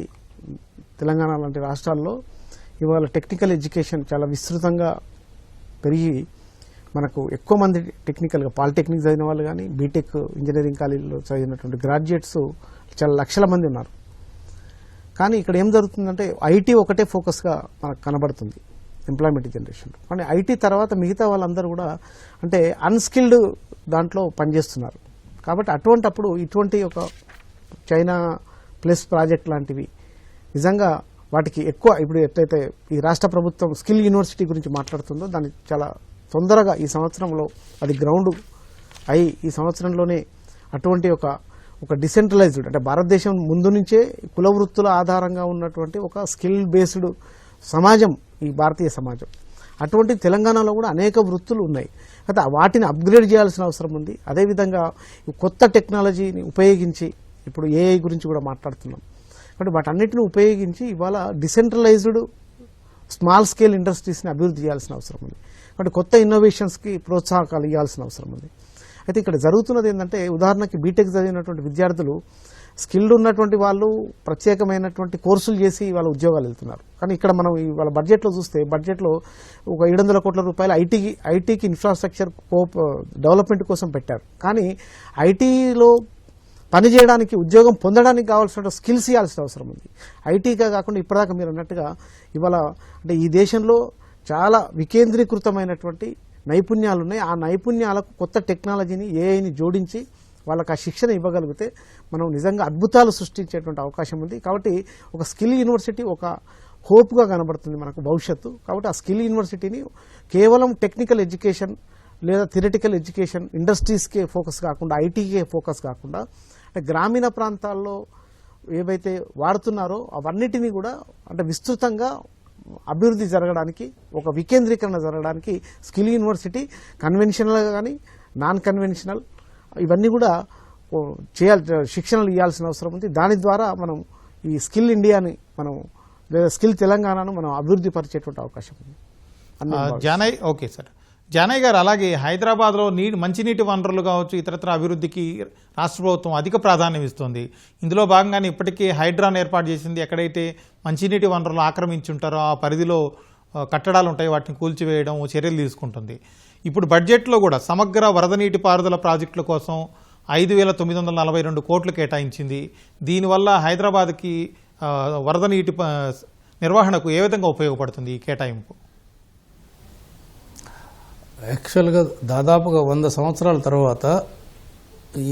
తెలంగాణ లాంటి రాష్ట్రాల్లో ఇవాళ టెక్నికల్ ఎడ్యుకేషన్ చాలా విస్తృతంగా పెరిగి మనకు ఎక్కువ మంది టెక్నికల్గా పాలిటెక్నిక్ చదివిన వాళ్ళు కానీ, బీటెక్ ఇంజనీరింగ్ కాలేజీలో చదివినటువంటి గ్రాడ్యుయేట్స్ చాలా లక్షల మంది ఉన్నారు. కానీ ఇక్కడ ఏం జరుగుతుందంటే ఐటీ ఒకటే ఫోకస్గా మనకు కనబడుతుంది ఎంప్లాయ్మెంట్ జనరేషన్. కానీ ఐటీ తర్వాత మిగతా వాళ్ళందరూ కూడా అంటే అన్స్కిల్డ్ దాంట్లో పనిచేస్తున్నారు. కాబట్టి అటువంటప్పుడు ఇటువంటి ఒక చైనా ప్లస్ ప్రాజెక్ట్ లాంటివి నిజంగా వాటికి ఎక్కువ, ఇప్పుడు ఎట్లయితే ఈ రాష్ట్ర ప్రభుత్వం స్కిల్ యూనివర్సిటీ గురించి మాట్లాడుతుందో దాన్ని చాలా తొందరగా ఈ సంవత్సరంలో అది గ్రౌండ్ అయి ఈ సంవత్సరంలోనే అటువంటి ఒక డిసెంట్రలైజ్డ్, అంటే భారతదేశం ముందు నుంచే కుల వృత్తుల ఆధారంగా ఉన్నటువంటి ఒక స్కిల్ బేస్డ్ సమాజం ఈ భారతీయ సమాజం. అటువంటి తెలంగాణలో కూడా అనేక వృత్తులు ఉన్నాయి. అయితే వాటిని అప్గ్రేడ్ చేయాల్సిన అవసరం ఉంది. అదేవిధంగా కొత్త టెక్నాలజీని ఉపయోగించి, ఇప్పుడు ఏఐ గురించి కూడా మాట్లాడుతున్నాం కాబట్టి వాటన్నిటిని ఉపయోగించి ఇవాళ డిసెంట్రలైజ్డ్ స్మాల్ స్కేల్ ఇండస్ట్రీస్ని అభివృద్ధి చేయాల్సిన అవసరం ఉంది. కాబట్టి కొత్త ఇన్నోవేషన్స్కి ప్రోత్సాహకాలు ఇవ్వాల్సిన అవసరం ఉంది. అయితే ఇక్కడ జరుగుతున్నది ఏంటంటే, ఉదాహరణకి బీటెక్ చదివినటువంటి విద్యార్థులు స్కిల్డ్ ఉన్నటువంటి వాళ్ళు ప్రత్యేకమైనటువంటి కోర్సులు చేసి వాళ్ళ ఉద్యోగాలు వెళ్తున్నారు. కానీ ఇక్కడ మనం ఇవాళ బడ్జెట్లో చూస్తే, బడ్జెట్లో ఒక 700 కోట్ల రూపాయలు ఐటీకి ఇన్ఫ్రాస్ట్రక్చర్ డెవలప్మెంట్ కోసం పెట్టారు. కానీ ఐటీలో పనిచేయడానికి, ఉద్యోగం పొందడానికి కావాల్సిన స్కిల్స్ ఇవ్వాల్సిన అవసరం ఉంది. ఐటీగా కాకుండా ఇప్పటిదాకా మీరు అన్నట్టుగా ఇవాళ అంటే ఈ దేశంలో చాలా వికేంద్రీకృతమైనటువంటి నైపుణ్యాలు ఉన్నాయి. ఆ నైపుణ్యాలకు కొత్త టెక్నాలజీని, ఏఐని జోడించి వాళ్ళకి ఆ శిక్షణ ఇవ్వగలిగితే మనం నిజంగా అద్భుతాలు సృష్టించేటువంటి అవకాశం ఉంది. కాబట్టి ఒక స్కిల్ యూనివర్సిటీ ఒక హోప్గా కనబడుతుంది మనకు భవిష్యత్తు. కాబట్టి ఆ స్కిల్ యూనివర్సిటీని కేవలం టెక్నికల్ ఎడ్యుకేషన్ లేదా థియరిటికల్ ఎడ్యుకేషన్, ఇండస్ట్రీస్కే ఫోకస్ కాకుండా, ఐటీకే ఫోకస్ కాకుండా, అంటే గ్రామీణ ప్రాంతాల్లో ఏవైతే వాడుతున్నారో అవన్నిటినీ కూడా అంటే విస్తృతంగా అభివృద్ధి జరగడానికి, ఒక వికేంద్రీకరణ జరగడానికి స్కిల్ యూనివర్సిటీ కన్వెన్షనల్ కానీ నాన్ కన్వెన్షనల్ ఇవన్నీ కూడా శిక్షణలు ఇవ్వాల్సిన అవసరం ఉంది. దాని ద్వారా మనం ఈ స్కిల్ ఇండియాని మనం లేదా స్కిల్ తెలంగాణను మనం అభివృద్ధి పరిచేటువంటి అవకాశం ఉంది. జానయ్, ఓకే సార్. జానయ్ గారు, అలాగే హైదరాబాద్లో మంచినీటి వనరులు కావచ్చు, ఇతరత్ర అభివృద్ధికి రాష్ట్ర ప్రభుత్వం అధిక ప్రాధాన్యం ఇస్తుంది. ఇందులో భాగంగానే ఇప్పటికే హైడ్రాను ఏర్పాటు చేసింది. ఎక్కడైతే మంచినీటి వనరులు ఆక్రమించుంటారో ఆ పరిధిలో కట్టడాలు ఉంటాయి, వాటిని కూల్చివేయడం చర్యలు తీసుకుంటుంది. ఇప్పుడు బడ్జెట్లో కూడా సమగ్ర వరద నీటి పారుదల ప్రాజెక్టుల కోసం 5,942 కోట్లు కేటాయించింది. దీనివల్ల హైదరాబాద్కి వరద నీటి నిర్వహణకు ఏ విధంగా ఉపయోగపడుతుంది ఈ కేటాయింపు? యాక్చువల్గా దాదాపుగా 100 సంవత్సరాల తర్వాత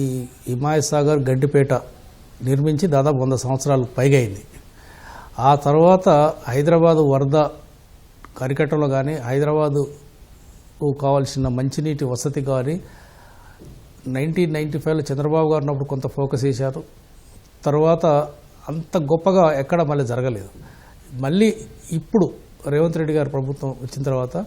ఈ హిమాయత్ సాగర్, గడ్డిపేట నిర్మించి దాదాపు 100 సంవత్సరాలు పైగా అయింది. ఆ తర్వాత హైదరాబాదు వరద కరికట్టంలో కానీ, హైదరాబాదు కావాల్సిన మంచినీటి వసతి కానీ 1995లో చంద్రబాబు గారు ఉన్నప్పుడు కొంత ఫోకస్ చేశారు. తర్వాత అంత గొప్పగా ఎక్కడ మళ్ళీ జరగలేదు. మళ్ళీ ఇప్పుడు రేవంత్ రెడ్డి గారి ప్రభుత్వం వచ్చిన తర్వాత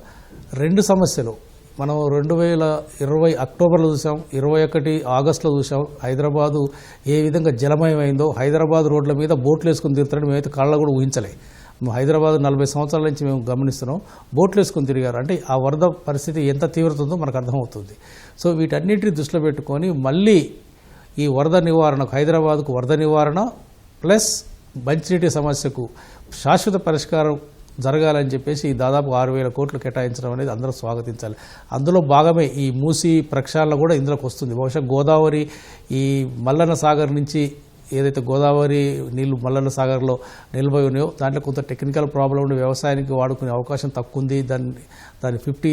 2 సమస్యలు మనం 2020 అక్టోబర్లో చూసాం, 21 ఆగస్టులో చూసాం. హైదరాబాదు ఏ విధంగా జలమయమైందో, హైదరాబాద్ రోడ్ల మీద బోట్లు వేసుకుని తిరుగుతారని మేమైతే కళ్ళ కూడా ఊహించలే. హైదరాబాద్ 40 సంవత్సరాల నుంచి మేము గమనిస్తున్నాం. బోట్లు వేసుకుని తిరిగారు అంటే ఆ వరద పరిస్థితి ఎంత తీవ్రత ఉందో మనకు అర్థమవుతుంది. సో వీటన్నిటిని దృష్టిలో పెట్టుకొని మళ్ళీ ఈ వరద నివారణకు, హైదరాబాద్కు వరద నివారణ ప్లస్ మంచినీటి సమస్యకు శాశ్వత పరిష్కారం జరగాలని చెప్పేసి దాదాపు 6,000 కోట్లు కేటాయించడం అనేది అందరూ స్వాగతించాలి. అందులో భాగమే ఈ మూసీ ప్రక్షాళన కూడా ఇందులోకి వస్తుంది. బహుశా గోదావరి ఈ మల్లన్న సాగర్ నుంచి ఏదైతే గోదావరి నీళ్లు మల్లన్న సాగర్లో నిల్వై ఉన్నాయో దాంట్లో కొంత టెక్నికల్ ప్రాబ్లం ఉండి వ్యవసాయానికి వాడుకునే అవకాశం తక్కువ ఉంది. దాన్ని 50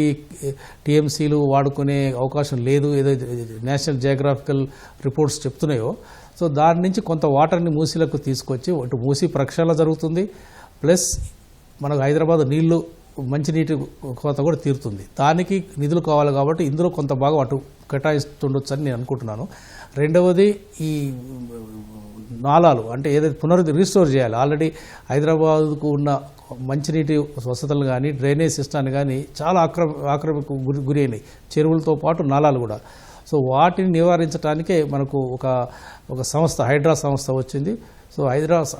టీఎంసీలు వాడుకునే అవకాశం లేదు, ఏదైతే నేషనల్ జియోగ్రాఫికల్ రిపోర్ట్స్ చెప్తున్నాయో. సో దాని నుంచి కొంత వాటర్ని మూసీలకు తీసుకొచ్చి అటు మూసీ ప్రక్షాళన జరుగుతుంది, ప్లస్ మనకు హైదరాబాద్ నీళ్లు మంచినీటి కొరత కూడా తీరుతుంది. దానికి నిధులు కావాలి కాబట్టి ఇందులో కొంత భాగం అటు కేటాయిస్తుండొచ్చు అని నేను అనుకుంటున్నాను. రెండవది ఈ నాలాలు అంటే ఏదైతే రీస్టోర్ చేయాలి. ఆల్రెడీ హైదరాబాద్కు ఉన్న మంచినీటి వసతులు కానీ, డ్రైనేజ్ సిస్టాన్ని కానీ చాలా ఆక్రమణకు గురి అయినాయి, చెరువులతో పాటు నాలాలు కూడా. సో వాటిని నివారించడానికే మనకు ఒక సంస్థ, హైడ్రా సంస్థ వచ్చింది. సో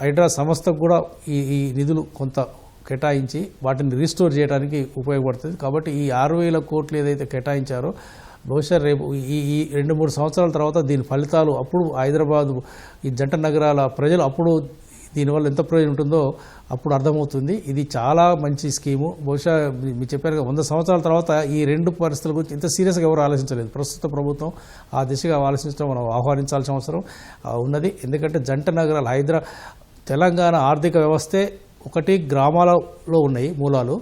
హైడ్రా సంస్థకు కూడా ఈ నిధులు కొంత కేటాయించి వాటిని రీస్టోర్ చేయడానికి ఉపయోగపడుతుంది. కాబట్టి ఈ 6,000 కోట్లు ఏదైతే కేటాయించారో బహుశా రేపు ఈ 2-3 సంవత్సరాల తర్వాత దీని ఫలితాలు అప్పుడు హైదరాబాదు ఈ జంట నగరాల ప్రజలు అప్పుడు దీనివల్ల ఎంత ప్రయోజనం ఉంటుందో అప్పుడు అర్థమవుతుంది. ఇది చాలా మంచి స్కీము. బహుశా మీరు చెప్పారు 100 సంవత్సరాల తర్వాత ఈ 2 పరిస్థితుల గురించి ఇంత సీరియస్గా ఎవరు ఆలోచించలేదు. ప్రస్తుత ప్రభుత్వం ఆ దిశగా ఆలోచించడం మనం ఆహ్వానించాల్సిన అవసరం ఉన్నది. ఎందుకంటే జంట నగరాలు తెలంగాణ ఆర్థిక వ్యవస్థే ఒకటి గ్రామాలలో ఉన్నాయి మూలాలు,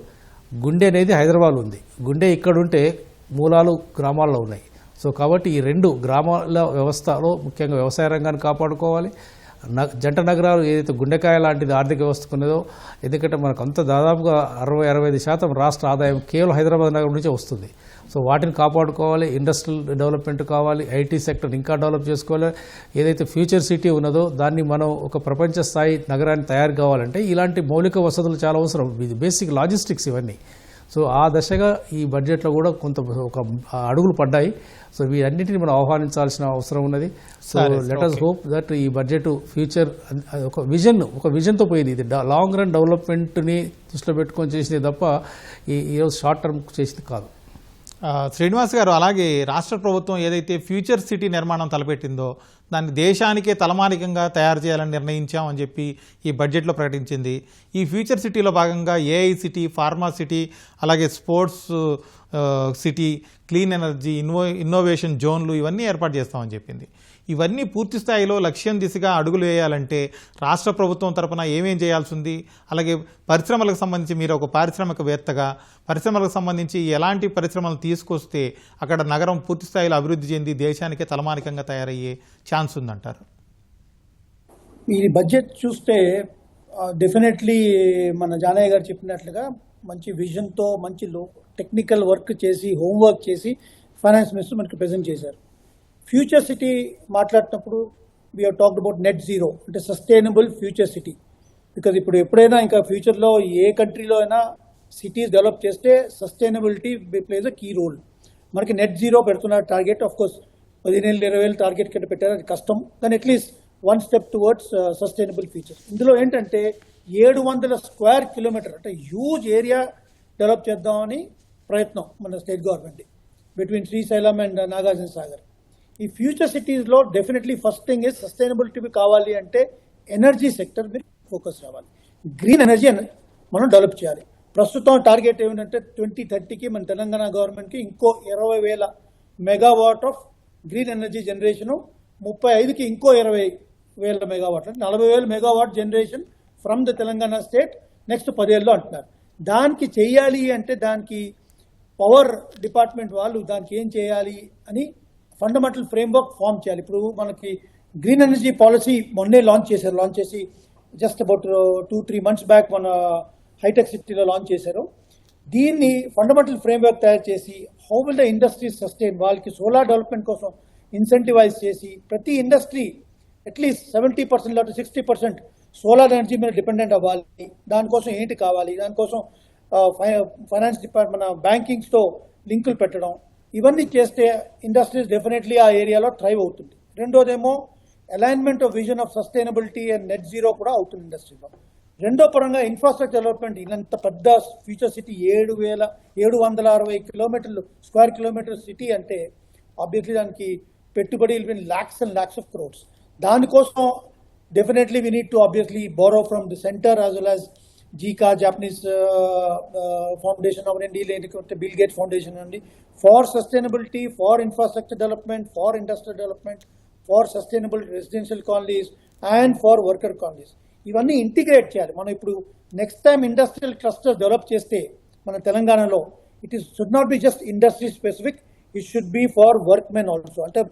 గుండె అనేది హైదరాబాద్లో ఉంది. గుండె ఇక్కడుంటే మూలాలు గ్రామాల్లో ఉన్నాయి. సో కాబట్టి ఈ 2 గ్రామాల వ్యవస్థలో ముఖ్యంగా వ్యవసాయ రంగాన్ని కాపాడుకోవాలి, జంట నగరాలు ఏదైతే గుండెకాయ లాంటిది ఆర్థిక వ్యవస్థకు ఉన్నదో, ఎందుకంటే మనకు అంత దాదాపుగా 60-65% రాష్ట్ర ఆదాయం కేవలం హైదరాబాద్ నగరం నుంచే వస్తుంది. సో వాటిని కాపాడుకోవాలి, ఇండస్ట్రియల్ డెవలప్మెంట్ కావాలి, ఐటీ సెక్టర్ ఇంకా డెవలప్ చేసుకోవాలి. ఏదైతే ఫ్యూచర్ సిటీ ఉన్నదో దాన్ని మనం ఒక ప్రపంచ స్థాయి నగరాన్ని తయారు కావాలంటే ఇలాంటి మౌలిక వసతులు చాలా అవసరం. ఇది బేసిక్ లాజిస్టిక్స్ ఇవన్నీ. సో ఆ దశగా ఈ బడ్జెట్లో కూడా కొంత ఒక అడుగులు పడ్డాయి. సో వీటన్నిటిని మనం ఆహ్వానించాల్సిన అవసరం ఉన్నది. So let us hope that ఈ బడ్జెట్ ఫ్యూచర్ ఒక విజన్తో పోయింది. ఇది లాంగ్ రన్ డెవలప్మెంట్ని దృష్టిలో పెట్టుకొని చేసింది తప్ప ఈరోజు షార్ట్ టర్మ్ చేసింది కాదు. శ్రీనివాస్ గారు, అలాగే రాష్ట్ర ప్రభుత్వం ఏదైతే ఫ్యూచర్ సిటీ నిర్మాణం తలపెట్టిందో దాన్ని దేశానికే తలమానికంగా తయారు చేయాలని నిర్ణయించామని చెప్పి ఈ బడ్జెట్లో ప్రకటించింది. ఈ ఫ్యూచర్ సిటీలో భాగంగా ఏఐ సిటీ, ఫార్మా సిటీ, అలాగే sports city, clean energy, innovation జోన్లు ఇవన్నీ ఏర్పాటు చేస్తామని చెప్పింది. ఇవన్నీ పూర్తి స్థాయిలో లక్ష్యం దిశగా అడుగులు వేయాలంటే రాష్ట్ర ప్రభుత్వం తరపున ఏమేం చేయాల్సి ఉంది? అలాగే పరిశ్రమలకు సంబంధించి మీరు ఒక పారిశ్రామికవేత్తగా పరిశ్రమలకు సంబంధించి ఎలాంటి పరిశ్రమలు తీసుకొస్తే అక్కడ నగరం పూర్తి స్థాయిలో అభివృద్ధి చెంది దేశానికే తలమానికంగా తయారయ్యే ఛాన్స్ ఉందంటారు? ఈ బడ్జెట్ చూస్తే డెఫినెట్లీ మన జానయ్య గారు చెప్పినట్లుగా మంచి విజన్తో మంచి టెక్నికల్ వర్క్ చేసి హోంవర్క్ చేసి ఫైనాన్స్ మినిస్టర్ మనకి ప్రజెంట్ చేశారు. ఫ్యూచర్ సిటీ మాట్లాడినప్పుడు we have talked about net zero, అంటే సస్టైనబుల్ ఫ్యూచర్ సిటీ. బికాజ్ ఇప్పుడు ఎప్పుడైనా ఇంకా ఫ్యూచర్లో ఏ కంట్రీలో అయినా సిటీస్ డెవలప్ చేస్తే sustainability plays a key role. మనకి నెట్ జీరో పెడుతున్న టార్గెట్, ఆఫ్ కోర్స్ 15,000-20,000 టార్గెట్ కింద పెట్టారు, అది కష్టం. కానీ at least one step towards sustainable future. ఇందులో ఏంటంటే 700 స్క్వేర్ కిలోమీటర్ అంటే హ్యూజ్ ఏరియా డెవలప్ చేద్దామని ప్రయత్నం మన state government between Srisailam and Nagarjuna Sagar. ఈ ఫ్యూచర్ సిటీస్లో definitely first thing is sustainability కావాలి అంటే ఎనర్జీ సెక్టర్ మీద ఫోకస్ రావాలి. గ్రీన్ ఎనర్జీ మనం డెవలప్ చేయాలి. ప్రస్తుతం టార్గెట్ ఏమిటంటే 2030కి మన తెలంగాణ గవర్నమెంట్కి ఇంకో 20,000 megawatt of green energy generation, 35కి ఇంకో 20,000 megawatt, 40,000 megawatt generation from the Telangana state next 10 ఏళ్ళలో అంటున్నారు. దానికి చేయాలి అంటే దానికి పవర్ డిపార్ట్మెంట్ వాళ్ళు దానికి ఏం చేయాలి అని ఫండమెంటల్ ఫ్రేమ్వర్క్ ఫామ్ చేయాలి. ఇప్పుడు మనకి గ్రీన్ ఎనర్జీ పాలసీ మొన్నే లాంచ్ చేసి జస్ట్ అబౌట్ 2-3 months బ్యాక్ మన హైటెక్ సిటీలో లాంచ్ చేశారు. దీన్ని ఫండమెంటల్ ఫ్రేమ్వర్క్ తయారు చేసి how will the industry sustain, వాళ్ళకి సోలార్ డెవలప్మెంట్ కోసం ఇన్సెంటివైజ్ చేసి ప్రతి ఇండస్ట్రీ అట్లీస్ట్ 70% లేదా 60% సోలార్ ఎనర్జీ మీద డిపెండెంట్ అవ్వాలి. దానికోసం ఏంటి కావాలి, దానికోసం ఫైనాన్స్ డిపార్ట్మెంట్ మన బ్యాంకింగ్స్తో లింకులు పెట్టడం, ఇవన్నీ చేస్తే ఇండస్ట్రీస్ డెఫినెట్లీ ఆ ఏరియాలో థ్రైవ్ అవుతుంది. రెండోదేమో alignment of vision of sustainability and net zero కూడా అవుతుంది ఇండస్ట్రీలో. రెండో పరంగా ఇన్ఫ్రాస్ట్రక్చర్ డెవలప్మెంట్, ఇలాంత పెద్ద future city 7,760 square kilometre city అంటే ఆబ్వియస్లీ దానికి పెట్టుబడి లాక్స్ అండ్ లాక్స్ ఆఫ్ క్రోర్స్. దానికోసం definitely we need to obviously borrow from the centre as well as JICA, Japanese foundation అవనండి, లేకపోతే బిల్ గేట్ ఫౌండేషన్ అండి, for sustainability, for infrastructure development, for industrial development, for sustainable residential colonies and for worker colonies. ఇవన్నీ integrate చేయాలి. మనం ఇప్పుడు next time industrial cluster develop చేస్తే మన తెలంగాణలో should not be just industry specific, it should be for work men also. అంటే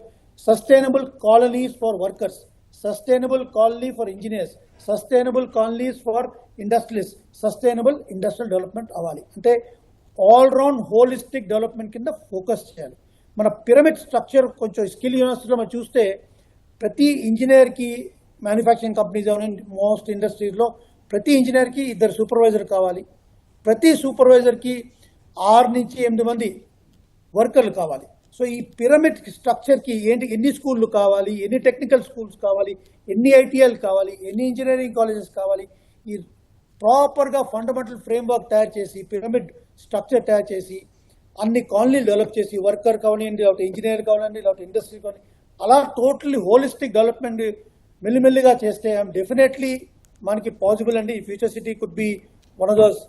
sustainable colonies for workers, sustainable colony for engineers, sustainable colonies for industrialist, sustainable industrial development అవ్వాలి. అంటే all round holistic development కింద focus చేయాలి. మన pyramid structure కొంచెం skill యూనివర్సిటీలో మనం చూస్తే ప్రతి ఇంజనీర్కి మ్యానుఫ్యాక్చరింగ్ కంపెనీస్ అవన్నీ మోస్ట్ ఇండస్ట్రీస్లో ప్రతి ఇంజనీర్కి 2 సూపర్వైజర్ కావాలి. ప్రతి సూపర్వైజర్కి 6 నుంచి 8 మంది వర్కర్లు కావాలి. సో ఈ పిరమిడ్ స్ట్రక్చర్కి ఎన్ని స్కూళ్ళు కావాలి, ఎన్ని టెక్నికల్ స్కూల్స్ కావాలి, ఎన్ని ఐటీఎల్ కావాలి, ఎన్ని ఇంజనీరింగ్ కాలేజెస్ కావాలి, ఈ ప్రాపర్గా ఫండమెంటల్ ఫ్రేమ్వర్క్ తయారు చేసి పిరమిడ్ స్ట్రక్చర్ తయారు చేసి అన్ని కాలనీలు డెవలప్ చేసి వర్కర్ కావాలండి, లేకపోతే ఇంజనీర్ కావాలండి, లేకపోతే ఇండస్ట్రీ కావాలి, అలా టోటల్లీ హోలిస్టిక్ డెవలప్మెంట్ మెల్లిమెల్లిగా చేస్తే డెఫినెట్లీ మనకి పాసిబుల్ అండి. ఈ future city could be one of those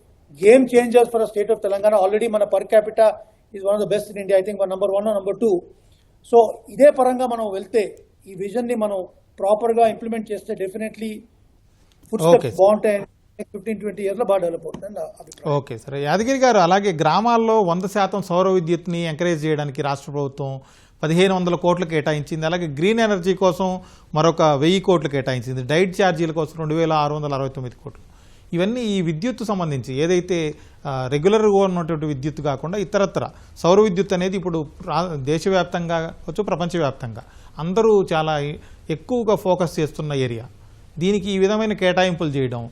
game changers for the state of Telangana. Already మన per capita is one of the best in India, I think number 1 or number 2. So ఇదే పరంగా మనం వెళ్తే ఈ విజన్ని మనం ప్రాపర్గా ఇంప్లిమెంట్ చేస్తే డెఫినెట్లీ ఫుడ్ స్టెప్స్ బాగుంటాయి. 15-20 years బాగా డెవలప్ అవుతుంది. Okay sir. యాదగిరి గారు, అలాగే గ్రామాల్లో 100% సౌర విద్యుత్ని ఎంకరేజ్ చేయడానికి రాష్ట్ర ప్రభుత్వం 1500 కోట్లు కేటాయించింది. అలాగే గ్రీన్ ఎనర్జీ కోసం మరొక 1000 కోట్లు కేటాయించింది. డైట్ ఛార్జీల కోసం 2669 కోట్లు. ఇవన్నీ ఈ విద్యుత్ సంబంధించి ఏదైతే రెగ్యులర్గా ఉన్నటువంటి విద్యుత్ కాకుండా ఇతరత్ర సౌర విద్యుత్ అనేది ఇప్పుడు దేశవ్యాప్తంగా కావచ్చు, ప్రపంచవ్యాప్తంగా అందరూ చాలా ఎక్కువగా ఫోకస్ చేస్తున్న ఏరియా. దీనికి ఈ విధమైన కేటాయింపులు చేయడం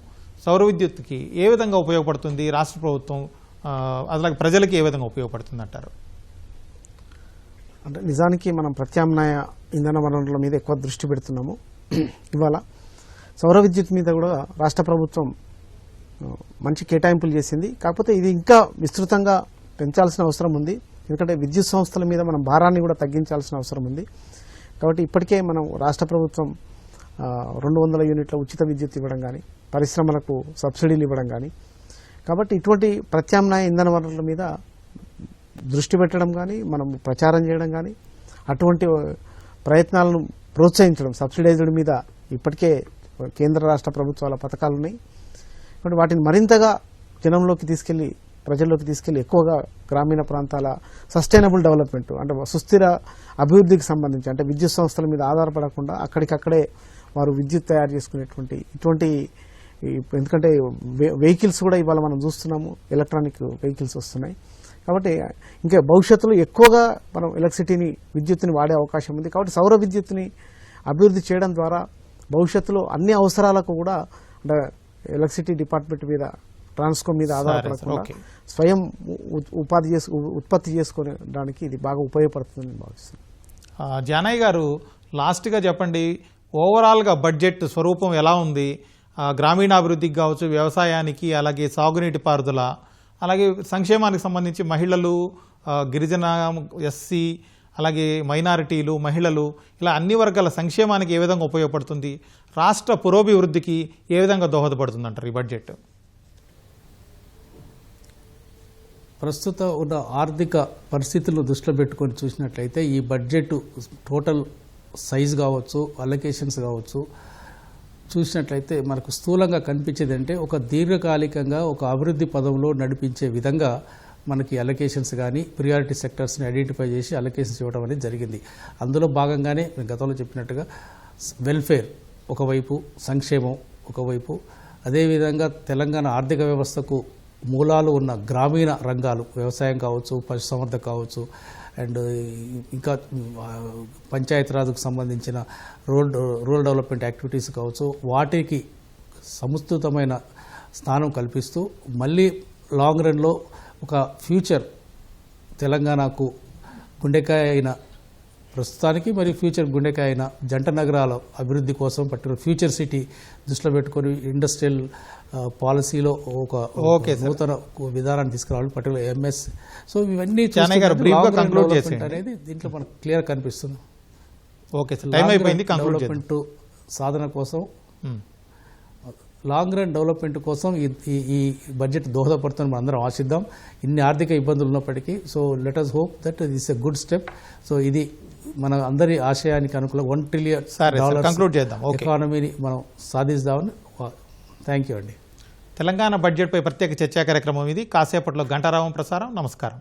సౌర విద్యుత్కి ఏ విధంగా ఉపయోగపడుతుంది? రాష్ట్ర ప్రభుత్వం అలాగే ప్రజలకి ఏ విధంగా ఉపయోగపడుతుంది అంటారు? అంటే నిజానికి మనం ప్రత్యామ్నాయ ఇంధన వనరుల మీద ఎక్కువ దృష్టి పెడుతున్నాము. ఇవాళ సౌర విద్యుత్ మీద కూడా రాష్ట్ర ప్రభుత్వం మంచి కేటాయింపులు చేసింది. కాకపోతే ఇది ఇంకా విస్తృతంగా పెంచాల్సిన అవసరం ఉంది. ఎందుకంటే విద్యుత్ సంస్థల మీద మనం భారాన్ని కూడా తగ్గించాల్సిన అవసరం ఉంది. కాబట్టి ఇప్పటికే మనం రాష్ట్ర ప్రభుత్వం 200 యూనిట్ల ఉచిత విద్యుత్ ఇవ్వడం కానీ, పరిశ్రమలకు సబ్సిడీలు ఇవ్వడం కానీ, కాబట్టి ఇటువంటి ప్రత్యామ్నాయ ఇంధన వనరుల మీద దృష్టి పెట్టడం కానీ, మనం ప్రచారం చేయడం కానీ, అటువంటి ప్రయత్నాలను ప్రోత్సహించడం, సబ్సిడైజ్డ్ మీద ఇప్పటికే కేంద్ర రాష్ట్ర ప్రభుత్వాల పథకాలు ఉన్నాయి. కాబట్టి వాటిని మరింతగా జనంలోకి తీసుకెళ్లి, ప్రజల్లోకి తీసుకెళ్లి ఎక్కువగా గ్రామీణ ప్రాంతాల సస్టైనబుల్ డెవలప్మెంట్ అంటే సుస్థిర అభివృద్ధికి సంబంధించి, అంటే విద్యుత్ సంస్థల మీద ఆధారపడకుండా అక్కడికక్కడే వారు విద్యుత్ తయారు చేసుకునేటువంటి ఇటువంటి, ఎందుకంటే వెహికల్స్ కూడా ఇవాళ మనం చూస్తున్నాము, ఎలక్ట్రానిక్ వెహికల్స్ వస్తున్నాయి. కాబట్టి ఇంకా భవిష్యత్తులో ఎక్కువగా మనం ఎలక్ట్రిసిటీని, విద్యుత్తుని వాడే అవకాశం ఉంది. కాబట్టి సౌర విద్యుత్తుని అభివృద్ధి చేయడం ద్వారా భవిష్యత్తులో అన్ని అవసరాలకు కూడా అంటే ఎలక్ట్రిసిటీ డిపార్ట్మెంట్ మీద, ట్రాన్స్కో మీద ఆధారపడకుండా స్వయం ఉత్పత్తి చేసుకోవడానికి ఇది బాగా ఉపయోగపడుతుందని భావిస్తున్నాను. జానయ్య గారు, లాస్ట్గా చెప్పండి, ఓవరాల్గా బడ్జెట్ స్వరూపం ఎలా ఉంది? గ్రామీణాభివృద్ధికి కావచ్చు, వ్యవసాయానికి, అలాగే సాగునీటి పారుదల, అలాగే సంక్షేమానికి సంబంధించి మహిళలు, గిరిజన, ఎస్సీ, అలాగే మైనారిటీలు, మహిళలు, ఇలా అన్ని వర్గాల సంక్షేమానికి ఏ విధంగా ఉపయోగపడుతుంది? రాష్ట్ర పురోభివృద్ధికి ఏ విధంగా దోహదపడుతుంది అంటారు ఈ బడ్జెట్? ప్రస్తుత ఉన్న ఆర్థిక పరిస్థితులను దృష్టిలో పెట్టుకొని చూసినట్లయితే ఈ బడ్జెట్ టోటల్ సైజ్ కావచ్చు, అలొకేషన్స్ కావచ్చు చూసినట్లయితే మనకు స్థూలంగా కనిపించేది అంటే ఒక దీర్ఘకాలికంగా ఒక అభివృద్ధి పదంలో నడిపించే విధంగా మనకి అలొకేషన్స్ కానీ ప్రియారిటీ సెక్టర్స్ని ఐడెంటిఫై చేసి అలొకేషన్స్ ఇవ్వడం అనేది జరిగింది. అందులో భాగంగానే నేను గతంలో చెప్పినట్టుగా వెల్ఫేర్ ఒకవైపు, సంక్షేమం ఒకవైపు, అదేవిధంగా తెలంగాణ ఆర్థిక వ్యవస్థకు మూలాలు ఉన్న గ్రామీణ రంగాలు, వ్యవసాయం కావచ్చు, పశుసంవర్ధక కావచ్చు, అండ్ ఇంకా పంచాయతీరాజ్కు సంబంధించిన రూరల్ డెవలప్మెంట్ యాక్టివిటీస్ కావచ్చు, వాటికి సముచితమైన స్థానం కల్పిస్తూ మళ్ళీ లాంగ్ రన్లో ఒక ఫ్యూచర్ తెలంగాణకు గుండెకాయ అయిన, ప్రస్తుతానికి మరి ఫ్యూచర్ గుండెకాయ అయిన జంట నగరాల అభివృద్ధి కోసం పర్టికులర్ ఫ్యూచర్ సిటీ దృష్టిలో పెట్టుకొని ఇండస్ట్రియల్ పాలసీలో ఒక నూతన విధానాన్ని తీసుకురావాలి, పర్టికులర్ ఎంఎస్. సో ఇవన్నీ అనేది దీంట్లో మనకు క్లియర్ కనిపిస్తుంది. డెవలప్మెంట్ సాధన కోసం, లాంగ్ రన్ డెవలప్మెంట్ కోసం ఈ బడ్జెట్ దోహదపడుతుందని మనం అందరం ఆశిద్దాం. ఇన్ని ఆర్థిక ఇబ్బందులు ఉన్నప్పటికీ. So let us hope that this is a good step. So ఇది మన అందరి ఆశయానికి అనుకూలంగా $1 trillion ఎకానమీని మనం సాధిస్తామని. థ్యాంక్ యూ అండి. తెలంగాణ బడ్జెట్పై ప్రత్యేక చర్చా కార్యక్రమం ఇది. కాసేపట్లో గంటారావం ప్రసారం. నమస్కారం.